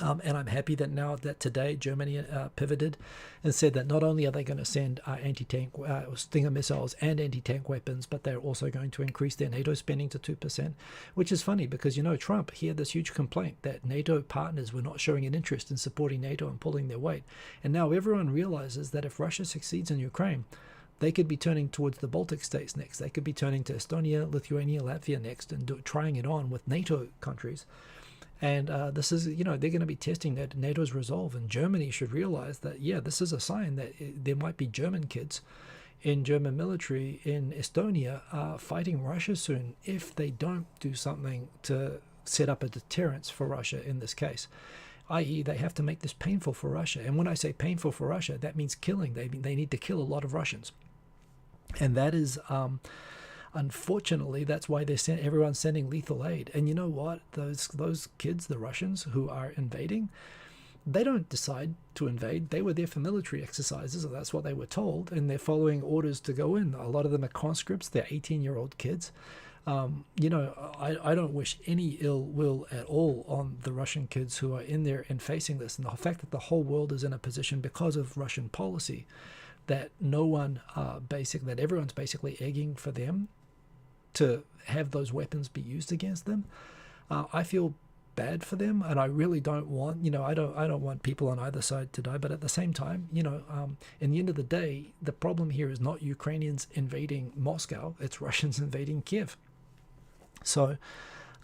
And I'm happy that now that today Germany pivoted and said that not only are they going to send anti-tank Stinger missiles and anti-tank weapons, but they're also going to increase their NATO spending to 2%, which is funny because, Trump, he had this huge complaint that NATO partners were not showing an interest in supporting NATO and pulling their weight. And now everyone realizes that if Russia succeeds in Ukraine, they could be turning towards the Baltic states next. They could be turning to Estonia, Lithuania, Latvia next, and trying it on with NATO countries. And this is, they're going to be testing NATO's resolve. And Germany should realize that, this is a sign that there might be German kids in German military in Estonia fighting Russia soon if they don't do something to set up a deterrence for Russia in this case. I.e., they have to make this painful for Russia. And when I say painful for Russia, that means killing. They need to kill a lot of Russians. And that is, unfortunately, that's why everyone's sending lethal aid. And you know what? Those kids, the Russians who are invading, they don't decide to invade. They were there for military exercises, or that's what they were told, and they're following orders to go in. A lot of them are conscripts. They're 18-year-old kids. I don't wish any ill will at all on the Russian kids who are in there and facing this. And the fact that the whole world is in a position because of Russian policy that that everyone's basically egging for them to have those weapons be used against them. I feel bad for them, and I really don't want, I don't want people on either side to die. But at the same time, in the end of the day, the problem here is not Ukrainians invading Moscow; it's Russians invading Kiev. So,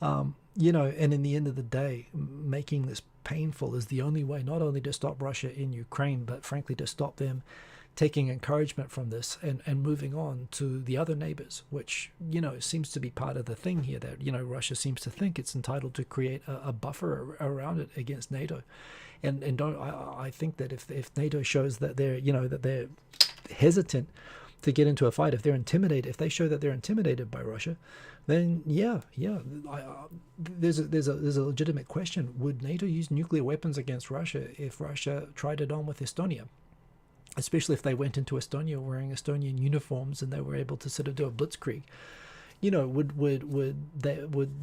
And in the end of the day, making this painful is the only way, not only to stop Russia in Ukraine, but frankly to stop them taking encouragement from this and moving on to the other neighbors, which, seems to be part of the thing here, that, Russia seems to think it's entitled to create a buffer around it against NATO. And I think that if NATO shows that they're hesitant to get into a fight, if they show that they're intimidated by Russia, then there's a legitimate question: would NATO use nuclear weapons against Russia if Russia tried it on with Estonia? Especially if they went into Estonia wearing Estonian uniforms and they were able to sort of do a blitzkrieg. Would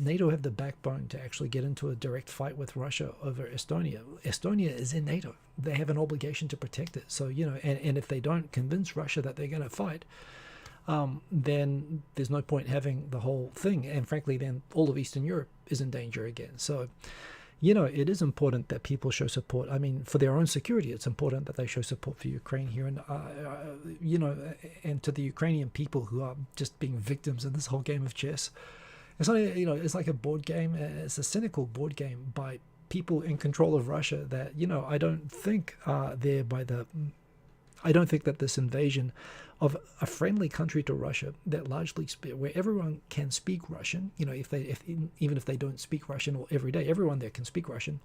NATO have the backbone to actually get into a direct fight with Russia over Estonia? Estonia is in NATO. They have an obligation to protect it. So, and if they don't convince Russia that they're going to fight, then there's no point having the whole thing. And frankly, then all of Eastern Europe is in danger again. So, it is important that people show support. I mean, for their own security, it's important that they show support for Ukraine here. And, and to the Ukrainian people who are just being victims in this whole game of chess. It's not, it's like a board game. It's a cynical board game by people in control of Russia that, I don't think I don't think that this invasion of a friendly country to Russia that largely where everyone can speak Russian, even if they don't speak Russian every day, everyone there can speak Russian.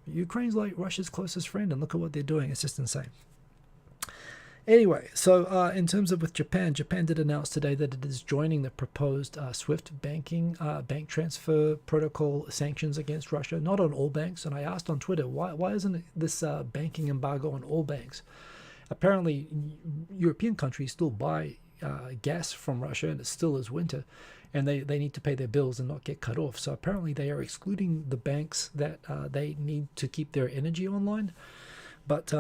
Ukraine's like Russia's closest friend, and look at what they're doing. It's just insane. Anyway, so in terms of with Japan did announce today that it is joining the proposed SWIFT bank transfer protocol sanctions against Russia, not on all banks. And I asked on Twitter, why isn't this banking embargo on all banks? Apparently, European countries still buy gas from Russia, and it still is winter, and they need to pay their bills and not get cut off. So apparently they are excluding the banks that they need to keep their energy online. But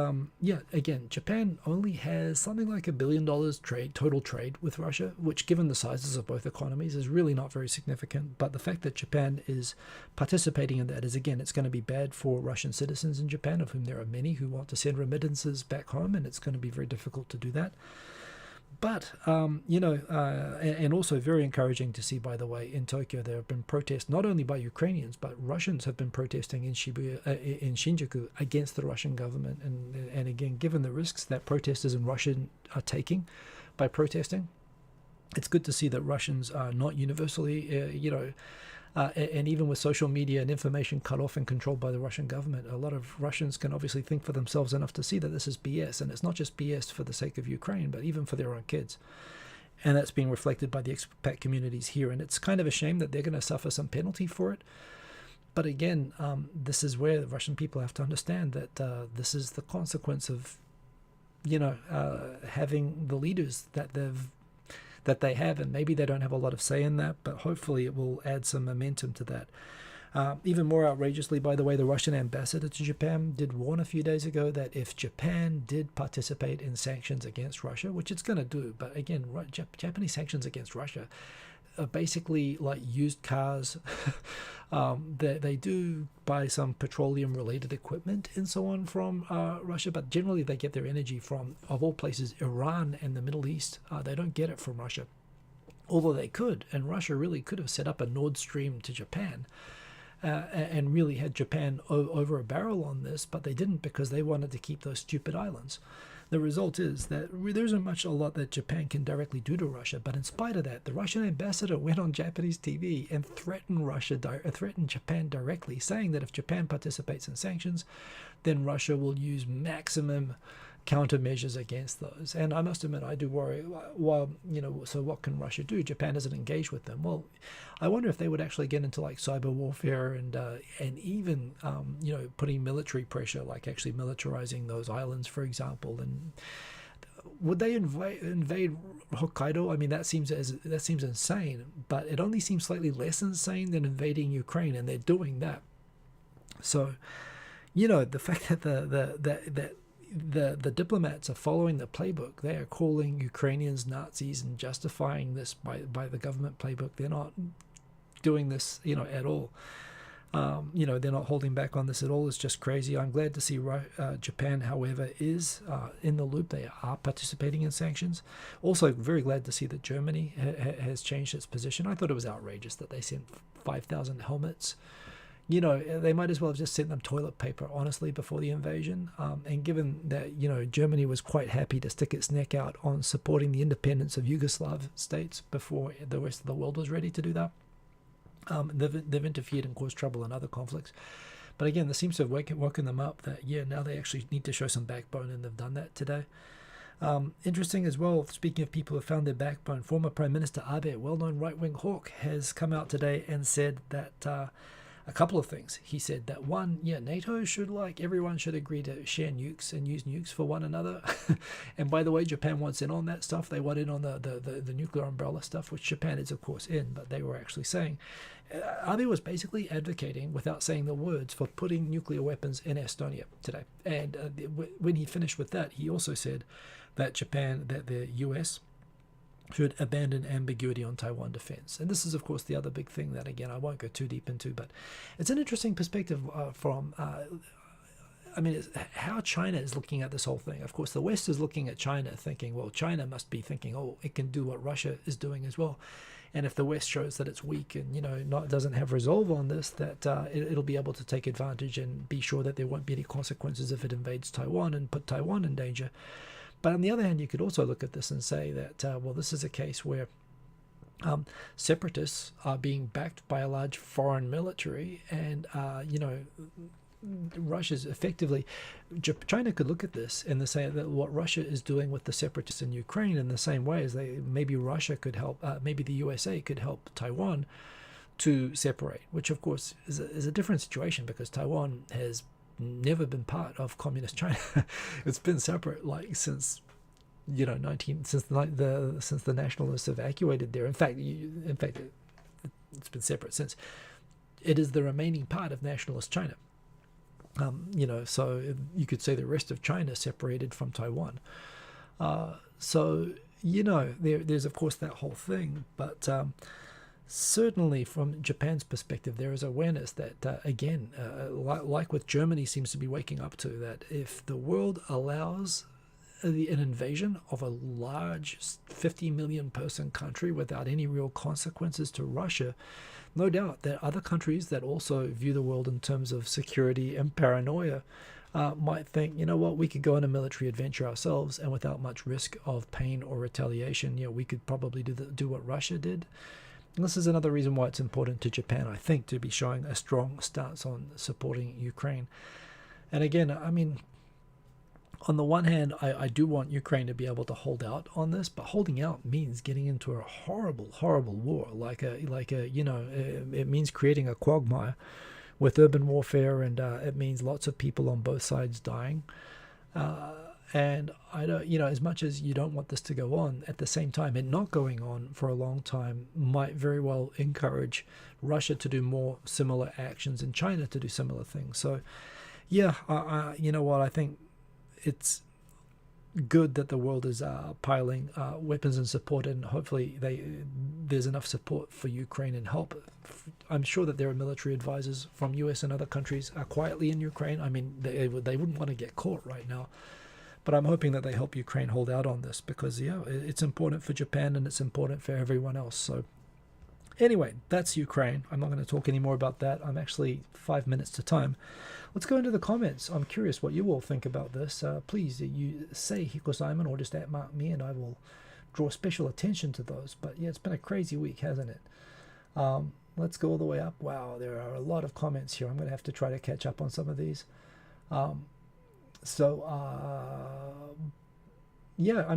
again, Japan only has something like $1 billion total trade with Russia, which given the sizes of both economies is really not very significant. But the fact that Japan is participating in that is, again, it's going to be bad for Russian citizens in Japan, of whom there are many who want to send remittances back home, and it's going to be very difficult to do that. But, and also very encouraging to see, by the way, in Tokyo, there have been protests not only by Ukrainians, but Russians have been protesting in in Shinjuku against the Russian government. And again, given the risks that protesters in Russia are taking by protesting, it's good to see that Russians are not universally, and even with social media and information cut off and controlled by the Russian government, a lot of Russians can obviously think for themselves enough to see that this is BS. And it's not just BS for the sake of Ukraine, but even for their own kids. And that's being reflected by the expat communities here. And it's kind of a shame that they're going to suffer some penalty for it. But again, this is where the Russian people have to understand that this is the consequence of, having the leaders that they have, and maybe they don't have a lot of say in that, but hopefully it will add some momentum to that. Even more outrageously, by the way, the Russian ambassador to Japan did warn a few days ago that if Japan did participate in sanctions against Russia, which it's going to do, but again, Japanese sanctions against Russia are basically like used cars. They do buy some petroleum-related equipment and so on from Russia, but generally they get their energy from, of all places, Iran and the Middle East. They don't get it from Russia, although they could, and Russia really could have set up a Nord Stream to Japan and really had Japan over a barrel on this, but they didn't because they wanted to keep those stupid islands. The result is that there isn't a lot that Japan can directly do to Russia, but in spite of that, the Russian ambassador went on Japanese TV and threatened Japan directly, saying that if Japan participates in sanctions, then Russia will use maximum countermeasures against those. And I must admit, I do worry, so what can Russia do? Japan hasn't engaged with them. Well, I wonder if they would actually get into like cyber warfare and even, putting military pressure, like actually militarizing those islands, for example. And would they invade Hokkaido? I mean, that seems insane, but it only seems slightly less insane than invading Ukraine, and they're doing that. So, the fact that the diplomats are following the playbook. They are calling Ukrainians Nazis and justifying this by the government playbook. They're not doing this, at all. They're not holding back on this at all. It's just crazy. I'm glad to see Japan, however, is in the loop. They are participating in sanctions. Also, very glad to see that Germany has changed its position. I thought it was outrageous that they sent 5,000 helmets. They might as well have just sent them toilet paper, honestly, before the invasion. And given that, Germany was quite happy to stick its neck out on supporting the independence of Yugoslav states before the rest of the world was ready to do that. They've interfered and caused trouble in other conflicts. But again, this seems to have woken them up that, now they actually need to show some backbone, and they've done that today. Interesting as well, speaking of people who found their backbone, former Prime Minister Aide, well-known right-wing hawk, has come out today and said that a couple of things. He said that one, NATO everyone should agree to share nukes and use nukes for one another. And by the way, Japan wants in on that stuff. They want in on the nuclear umbrella stuff, which Japan is of course in, but they were actually saying, Abe was basically advocating, without saying the words, for putting nuclear weapons in Estonia today. And when he finished with that, he also said that the US should abandon ambiguity on Taiwan defense. And this is, of course, the other big thing that, again, I won't go too deep into, but it's an interesting perspective from how China is looking at this whole thing. Of course, the West is looking at China thinking, well, China must be thinking, oh, it can do what Russia is doing as well. And if the West shows that it's weak and, doesn't have resolve on this, that it'll be able to take advantage and be sure that there won't be any consequences if it invades Taiwan and put Taiwan in danger. But on the other hand, you could also look at this and say that, this is a case where separatists are being backed by a large foreign military, and, Russia's effectively, China could look at this and say that what Russia is doing with the separatists in Ukraine in the same way as maybe Russia could help, maybe the USA could help Taiwan to separate, which of course is a different situation because Taiwan has never been part of communist China. It's been separate since since the nationalists evacuated there. In fact, it's been separate since. It is the remaining part of nationalist China. So you could say the rest of China separated from Taiwan. There's of course that whole thing, but certainly from Japan's perspective, there is awareness that, again, like what Germany seems to be waking up to, that if the world allows an invasion of a large 50 million person country without any real consequences to Russia, no doubt that other countries that also view the world in terms of security and paranoia might think, we could go on a military adventure ourselves, and without much risk of pain or retaliation, we could probably do what Russia did. And this is another reason why it's important to Japan, I think, to be showing a strong stance on supporting Ukraine. And again, on the one hand, I do want Ukraine to be able to hold out on this, but holding out means getting into a horrible, horrible war. It means creating a quagmire with urban warfare, and it means lots of people on both sides dying. And I don't, as much as you don't want this to go on, at the same time, it not going on for a long time might very well encourage Russia to do more similar actions and China to do similar things. So, I think it's good that the world is piling weapons and support, and hopefully there's enough support for Ukraine and help. I'm sure that there are military advisors from US and other countries quietly in Ukraine. They wouldn't want to get caught right now. But I'm hoping that they help Ukraine hold out on this because, it's important for Japan and it's important for everyone else. So anyway, that's Ukraine. I'm not going to talk any more about that. I'm actually 5 minutes to time. Let's go into the comments. I'm curious what you all think about this. Please, you say Hiko Simon or just @mark me, and I will draw special attention to those. But it's been a crazy week, hasn't it? Let's go all the way up. Wow, there are a lot of comments here. I'm going to have to try to catch up on some of these.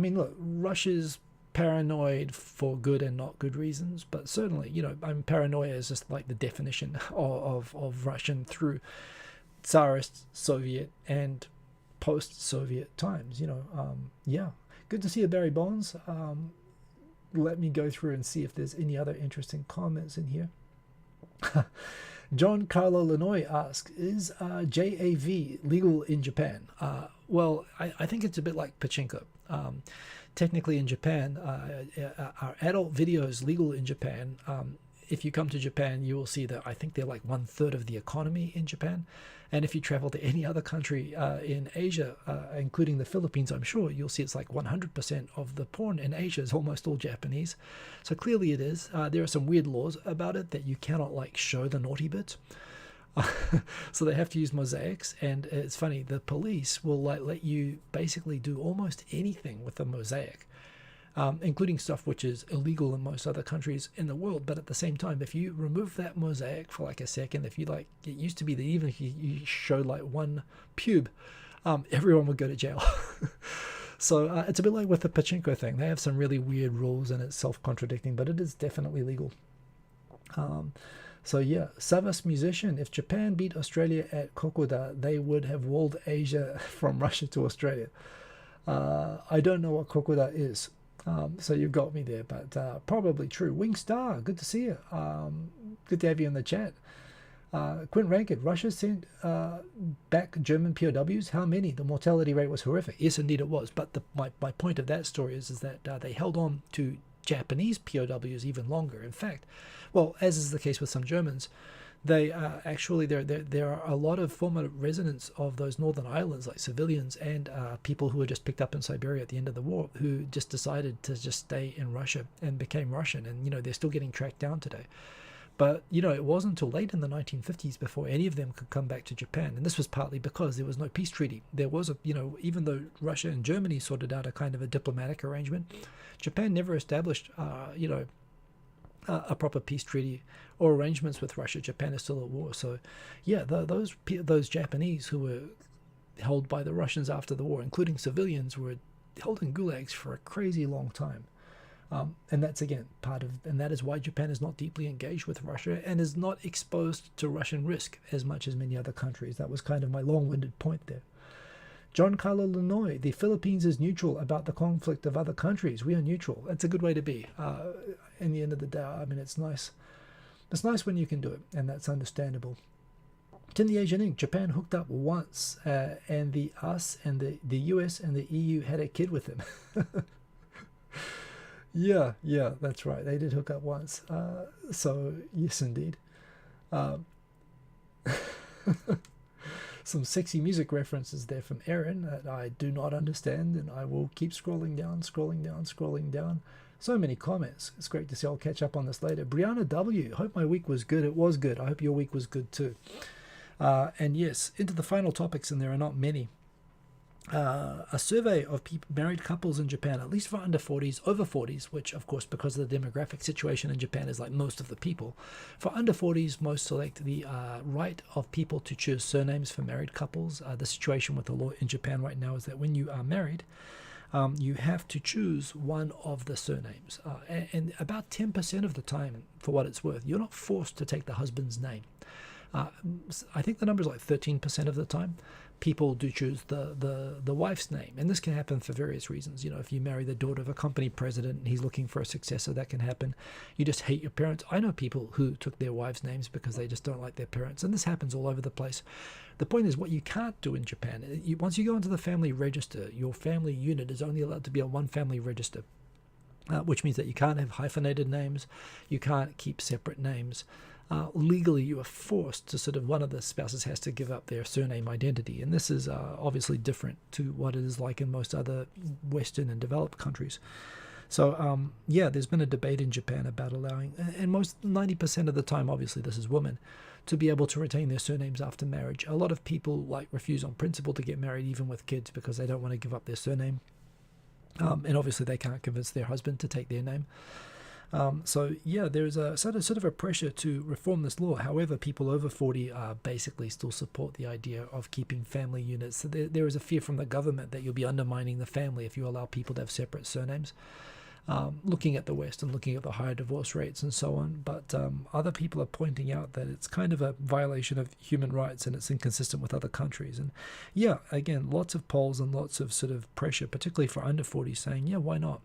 Look, Russia's paranoid for good and not good reasons, but certainly, paranoia is just like the definition of Russian through Tsarist, Soviet, and post-Soviet times. Good to see you, Barry Bonds. Let me go through and see if there's any other interesting comments in here. John Carlo Lanoy asks, is JAV legal in Japan? I think it's a bit like pachinko. Technically in Japan, are adult videos legal in Japan if you come to Japan, you will see that I think they're like 1/3 of the economy in Japan. And if you travel to any other country in Asia, including the Philippines, I'm sure you'll see it's like 100% of the porn in Asia is almost all Japanese. So clearly it is. There are some weird laws about it that you cannot like show the naughty bits. So they have to use mosaics, and it's funny, the police will like let you basically do almost anything with a mosaic, including stuff which is illegal in most other countries in the world. But at the same time, if you remove that mosaic for like a second, if you like, it used to be that even if you show like one pube, everyone would go to jail. So it's a bit like with the pachinko thing. They have some really weird rules, and it's self-contradicting, but it is definitely legal. So yeah, Savas musician, if Japan beat Australia at Kokoda, they would have walled Asia from Russia to Australia. I don't know what Kokoda is, so you've got me there, but probably true. Wingstar, good to see you. Good to have you in the chat. Quint Rankin, Russia sent back German POWs. How many? The mortality rate was horrific. Yes, indeed it was. But my point of that story is that they held on to Japanese POWs even longer. In fact, well, as is the case with some Germans, they actually there are a lot of former residents of those northern islands, like civilians and people who were just picked up in Siberia at the end of the war, who just decided to just stay in Russia and became Russian, and they're still getting tracked down today. But it wasn't until late in the 1950s before any of them could come back to Japan, and this was partly because there was no peace treaty. There was even though Russia and Germany sorted out a kind of a diplomatic arrangement, Japan never established a proper peace treaty or arrangements with Russia. Japan is still at war. So yeah, those Japanese who were held by the Russians after the war, including civilians, were held in gulags for a crazy long time. And that's again and that is why Japan is not deeply engaged with Russia and is not exposed to Russian risk as much as many other countries. That was kind of my long-winded point there. John Carlo Lanoy, the Philippines is neutral about the conflict of other countries. We are neutral. That's a good way to be. In the end of the day, I mean, it's nice. It's nice when you can do it, and that's understandable. Tim the Asian Inc. Japan hooked up once, and the US and the EU had a kid with him. Yeah, that's right. They did hook up once. So yes, indeed. Some sexy music references there from Aaron that I do not understand, and I will keep scrolling down. So many comments. It's great to see. I'll catch up on this later. Brianna W. Hope my week was good. It was good. I hope your week was good too. And yes, into the final topics, and there are not many. A survey of married couples in Japan, at least for under 40s, over 40s, which of course because of the demographic situation in Japan is like most of the people. For under 40s, most select the right of people to choose surnames for married couples. The situation with the law in Japan right now is that when you are married, you have to choose one of the surnames. And about 10% of the time, for what it's worth, you're not forced to take the husband's name. I think the number is like 13% of the time. People do choose the wife's name, and this can happen for various reasons. If you marry the daughter of a company president and he's looking for a successor, that can happen. You just hate your parents. I know people who took their wives' names because they just don't like their parents, and this happens all over the place. The point is, what you can't do in Japan, once you go into the family register, your family unit is only allowed to be on one family register, which means that you can't have hyphenated names, you can't keep separate names. Legally, you are forced to one of the spouses has to give up their surname identity. And this is obviously different to what it is like in most other Western and developed countries. So, yeah, there's been a debate in Japan about allowing, and 90% of the time, obviously, this is women, to be able to retain their surnames after marriage. A lot of people refuse on principle to get married, even with kids, because they don't want to give up their surname. And obviously, they can't convince their husband to take their name. So yeah, there's a sort of a pressure to reform this law. However, people over 40 basically still support the idea of keeping family units. So there is a fear from the government that you'll be undermining the family if you allow people to have separate surnames. Looking at the West and looking at the higher divorce rates and so on. But other people are pointing out that it's kind of a violation of human rights and it's inconsistent with other countries. And yeah, again, lots of polls and lots of sort of pressure, particularly for under 40, saying, yeah, why not?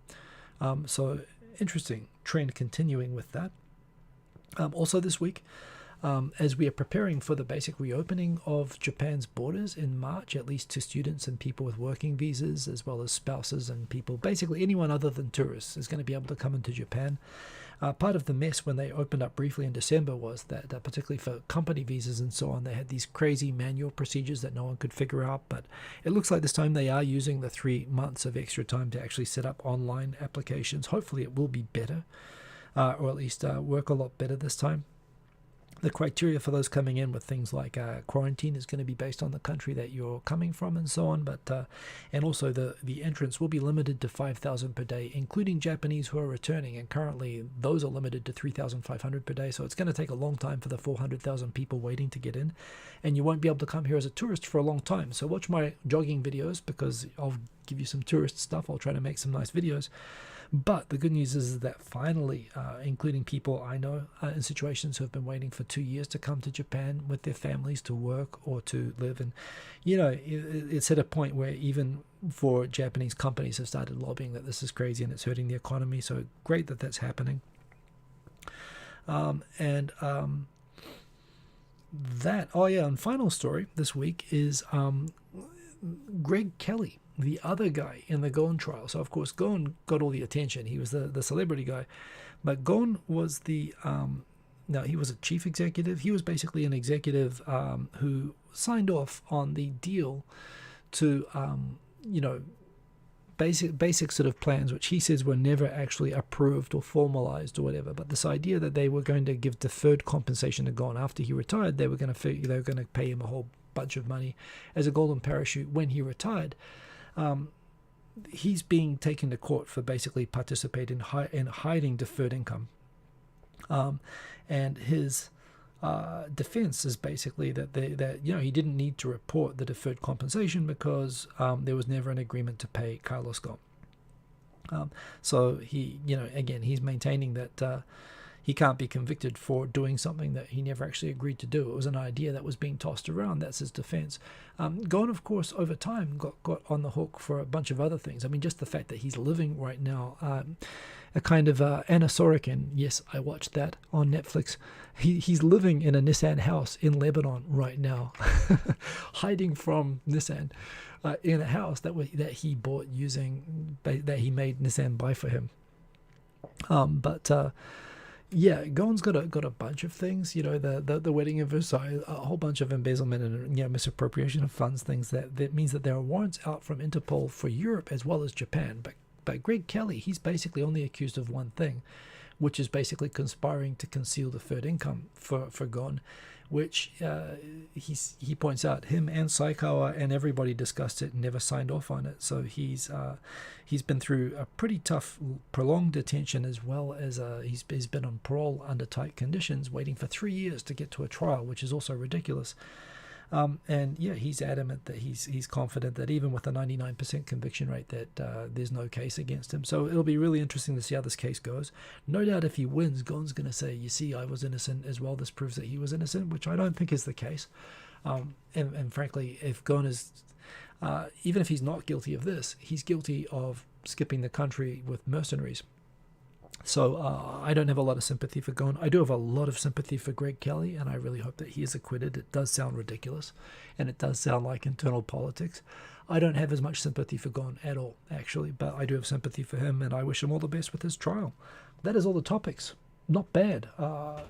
So interesting trend continuing with that. Also this week, as we are preparing for the basic reopening of Japan's borders in March, at least to students and people with working visas, as well as spouses and people, basically anyone other than tourists is going to be able to come into Japan. Part of the mess when they opened up briefly in December was that, particularly for company visas and so on, they had these crazy manual procedures that no one could figure out. But it looks like this time they are using the 3 months of extra time to actually set up online applications. Hopefully it will be better, or at least work a lot better this time. The criteria for those coming in with things like quarantine is going to be based on the country that you're coming from and so on, but and also the entrance will be limited to 5,000 per day, including Japanese who are returning, and currently those are limited to 3,500 per day, so it's going to take a long time for the 400,000 people waiting to get in, and you won't be able to come here as a tourist for a long time. So watch my jogging videos, because I'll give you some tourist stuff. I'll try to make some nice videos. But the good news is that finally, including people I know in situations who have been waiting for 2 years to come to Japan with their families to work or to live, and it's at a point where even for Japanese companies have started lobbying that this is crazy and it's hurting the economy. So great that that's happening. And final story this week is Greg Kelly, the other guy in the Ghosn trial. So of course Ghosn got all the attention. He was the celebrity guy, but Ghosn was he was a chief executive. He was basically an executive who signed off on the deal to basic sort of plans, which he says were never actually approved or formalized or whatever. But this idea that they were going to give deferred compensation to Ghosn after he retired, they were going to pay him a whole bunch of money as a golden parachute when he retired. He's being taken to court for basically participating in hiding deferred income, and his defense is basically that he didn't need to report the deferred compensation because there was never an agreement to pay Carlos Ghosn. So he's maintaining that he can't be convicted for doing something that he never actually agreed to do. It was an idea that was being tossed around. That's his defense. Ghosn, of course, over time got on the hook for a bunch of other things. I mean, just the fact that he's living right now, a kind of Anna Sorokin. Yes, I watched that on Netflix. He's living in a Nissan house in Lebanon right now, hiding from Nissan in a house that he bought that he made Nissan buy for him. Ghosn's got a bunch of things, the wedding of Versailles, a whole bunch of embezzlement and misappropriation of funds, things that means that there are warrants out from Interpol for Europe as well as Japan. But Greg Kelly, he's basically only accused of one thing, which is basically conspiring to conceal deferred income for Ghosn, which he points out him and Saikawa and everybody discussed it and never signed off on it. So he's been through a pretty tough, prolonged detention, as well as he's been on parole under tight conditions, waiting for 3 years to get to a trial, which is also ridiculous. He's adamant that he's confident that even with a 99% conviction rate that there's no case against him. So it'll be really interesting to see how this case goes. No doubt if he wins, Ghosn's going to say, you see, I was innocent as well. This proves that he was innocent, which I don't think is the case. And frankly, if Ghosn is, even if he's not guilty of this, he's guilty of skipping the country with mercenaries. So I don't have a lot of sympathy for Ghosn. I do have a lot of sympathy for Greg Kelly, and I really hope that he is acquitted. It does sound ridiculous, and it does sound like internal politics. I don't have as much sympathy for Ghosn at all, actually, but I do have sympathy for him, and I wish him all the best with his trial. That is all the topics. Not bad,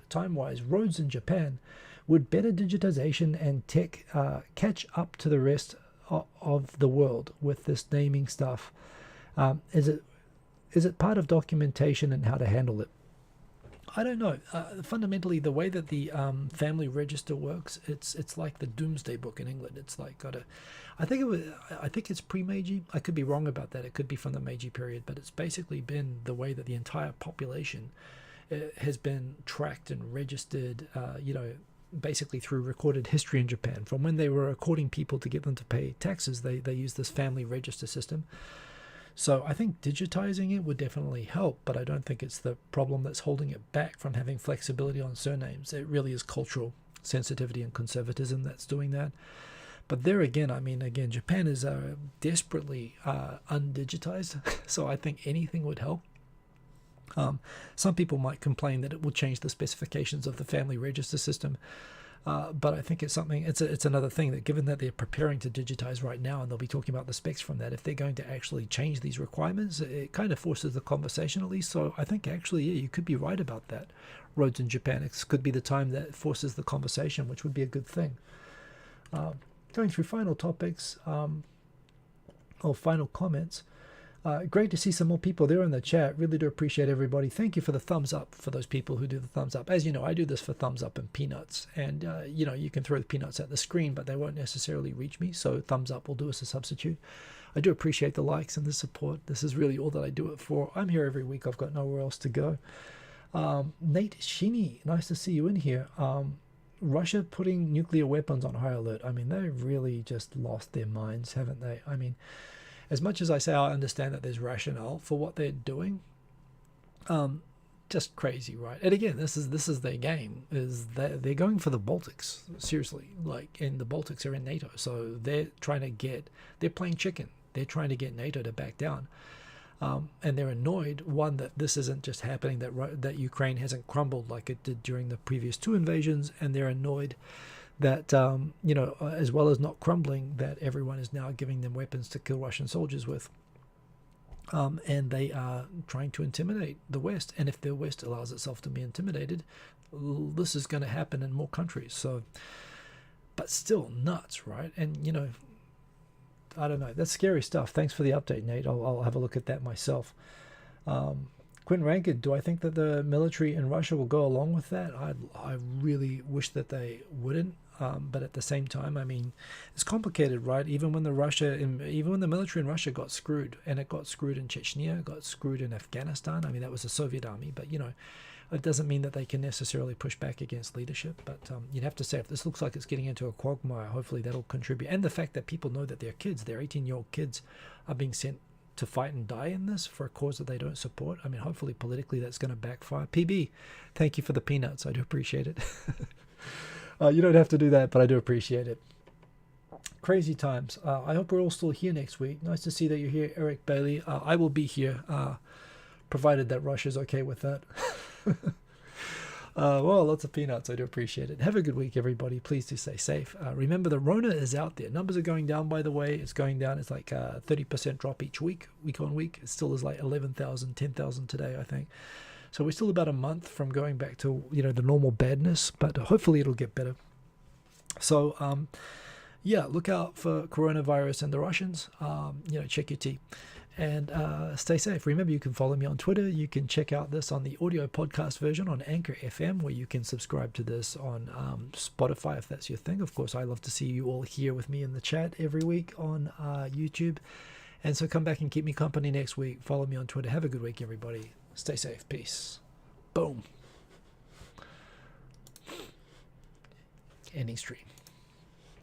time-wise. Roads in Japan. Would better digitization and tech catch up to the rest of the world with this naming stuff? Is it part of documentation and how to handle it? I don't know. Fundamentally, the way that the family register works, it's like the Doomsday Book in England. It's like I think it's pre-Meiji. I could be wrong about that. It could be from the Meiji period, but it's basically been the way that the entire population has been tracked and registered. Basically through recorded history in Japan. From when they were recording people to get them to pay taxes, they used this family register system. So I think digitizing it would definitely help, but I don't think it's the problem that's holding it back from having flexibility on surnames. It really is cultural sensitivity and conservatism that's doing that. But there again, Japan is desperately undigitized, so I think anything would help. Some people might complain that it will change the specifications of the family register system. But I think it's something. It's another thing that, given that they're preparing to digitize right now, and they'll be talking about the specs from that, if they're going to actually change these requirements, it kind of forces the conversation at least. So I think actually, yeah, you could be right about that. Roads in Japan, it could be the time that forces the conversation, which would be a good thing. Going through final topics, or final comments. Great to see some more people there in the chat. Really do appreciate everybody. Thank you for the thumbs up for those people who do the thumbs up. As you know, I do this for thumbs up and peanuts. And, you know, you can throw the peanuts at the screen, but they won't necessarily reach me. So thumbs up will do as a substitute. I do appreciate the likes and the support. This is really all that I do it for. I'm here every week. I've got nowhere else to go. Nate Sheeny, nice to see you in here. Russia putting nuclear weapons on high alert. I mean, they've really just lost their minds, haven't they? I mean, as much as I say I understand that there's rationale for what they're doing, just crazy, right? And again, this is their game, is that they're going for the Baltics, seriously. Like, and the Baltics are in NATO, so they're playing chicken. They're trying to get NATO to back down, and they're annoyed, one, that this isn't just happening, that Ukraine hasn't crumbled like it did during the previous two invasions, and they're annoyed that, you know, as well as not crumbling, that everyone is now giving them weapons to kill Russian soldiers with. And they are trying to intimidate the West. And if the West allows itself to be intimidated, this is going to happen in more countries. So, but still nuts, right? And, you know, I don't know. That's scary stuff. Thanks for the update, Nate. I'll have a look at that myself. Quentin Rankin, do I think that the military in Russia will go along with that? I really wish that they wouldn't. But at the same time, I mean, it's complicated, right? Even when the military in Russia got screwed, and it got screwed in Chechnya, it got screwed in Afghanistan. I mean, that was the Soviet army, but, you know, it doesn't mean that they can necessarily push back against leadership. But you'd have to say, if this looks like it's getting into a quagmire, hopefully that'll contribute. And the fact that people know that their 18-year-old kids are being sent to fight and die in this for a cause that they don't support. I mean, hopefully politically that's going to backfire. PB, thank you for the peanuts. I do appreciate it. You don't have to do that, but I do appreciate it. Crazy times. I hope we're all still here next week. Nice to see that you're here, Eric Bailey. I will be here, provided that Russia's okay with that. Well, lots of peanuts. I do appreciate it. Have a good week, everybody. Please do stay safe. Remember, the Rona is out there. Numbers are going down, by the way. It's going down. It's like a 30% drop each week on week. It still is like 11,000, 10,000 today, I think. So we're still about a month from going back to, you know, the normal badness, but hopefully it'll get better. So, yeah, look out for coronavirus and the Russians. You know, check your tea. And stay safe. Remember, you can follow me on Twitter. You can check out this on the audio podcast version on Anchor FM, where you can subscribe to this on Spotify if that's your thing. Of course, I love to see you all here with me in the chat every week on YouTube. And so come back and keep me company next week. Follow me on Twitter. Have a good week, everybody. Stay safe. Peace. Boom. Ending stream.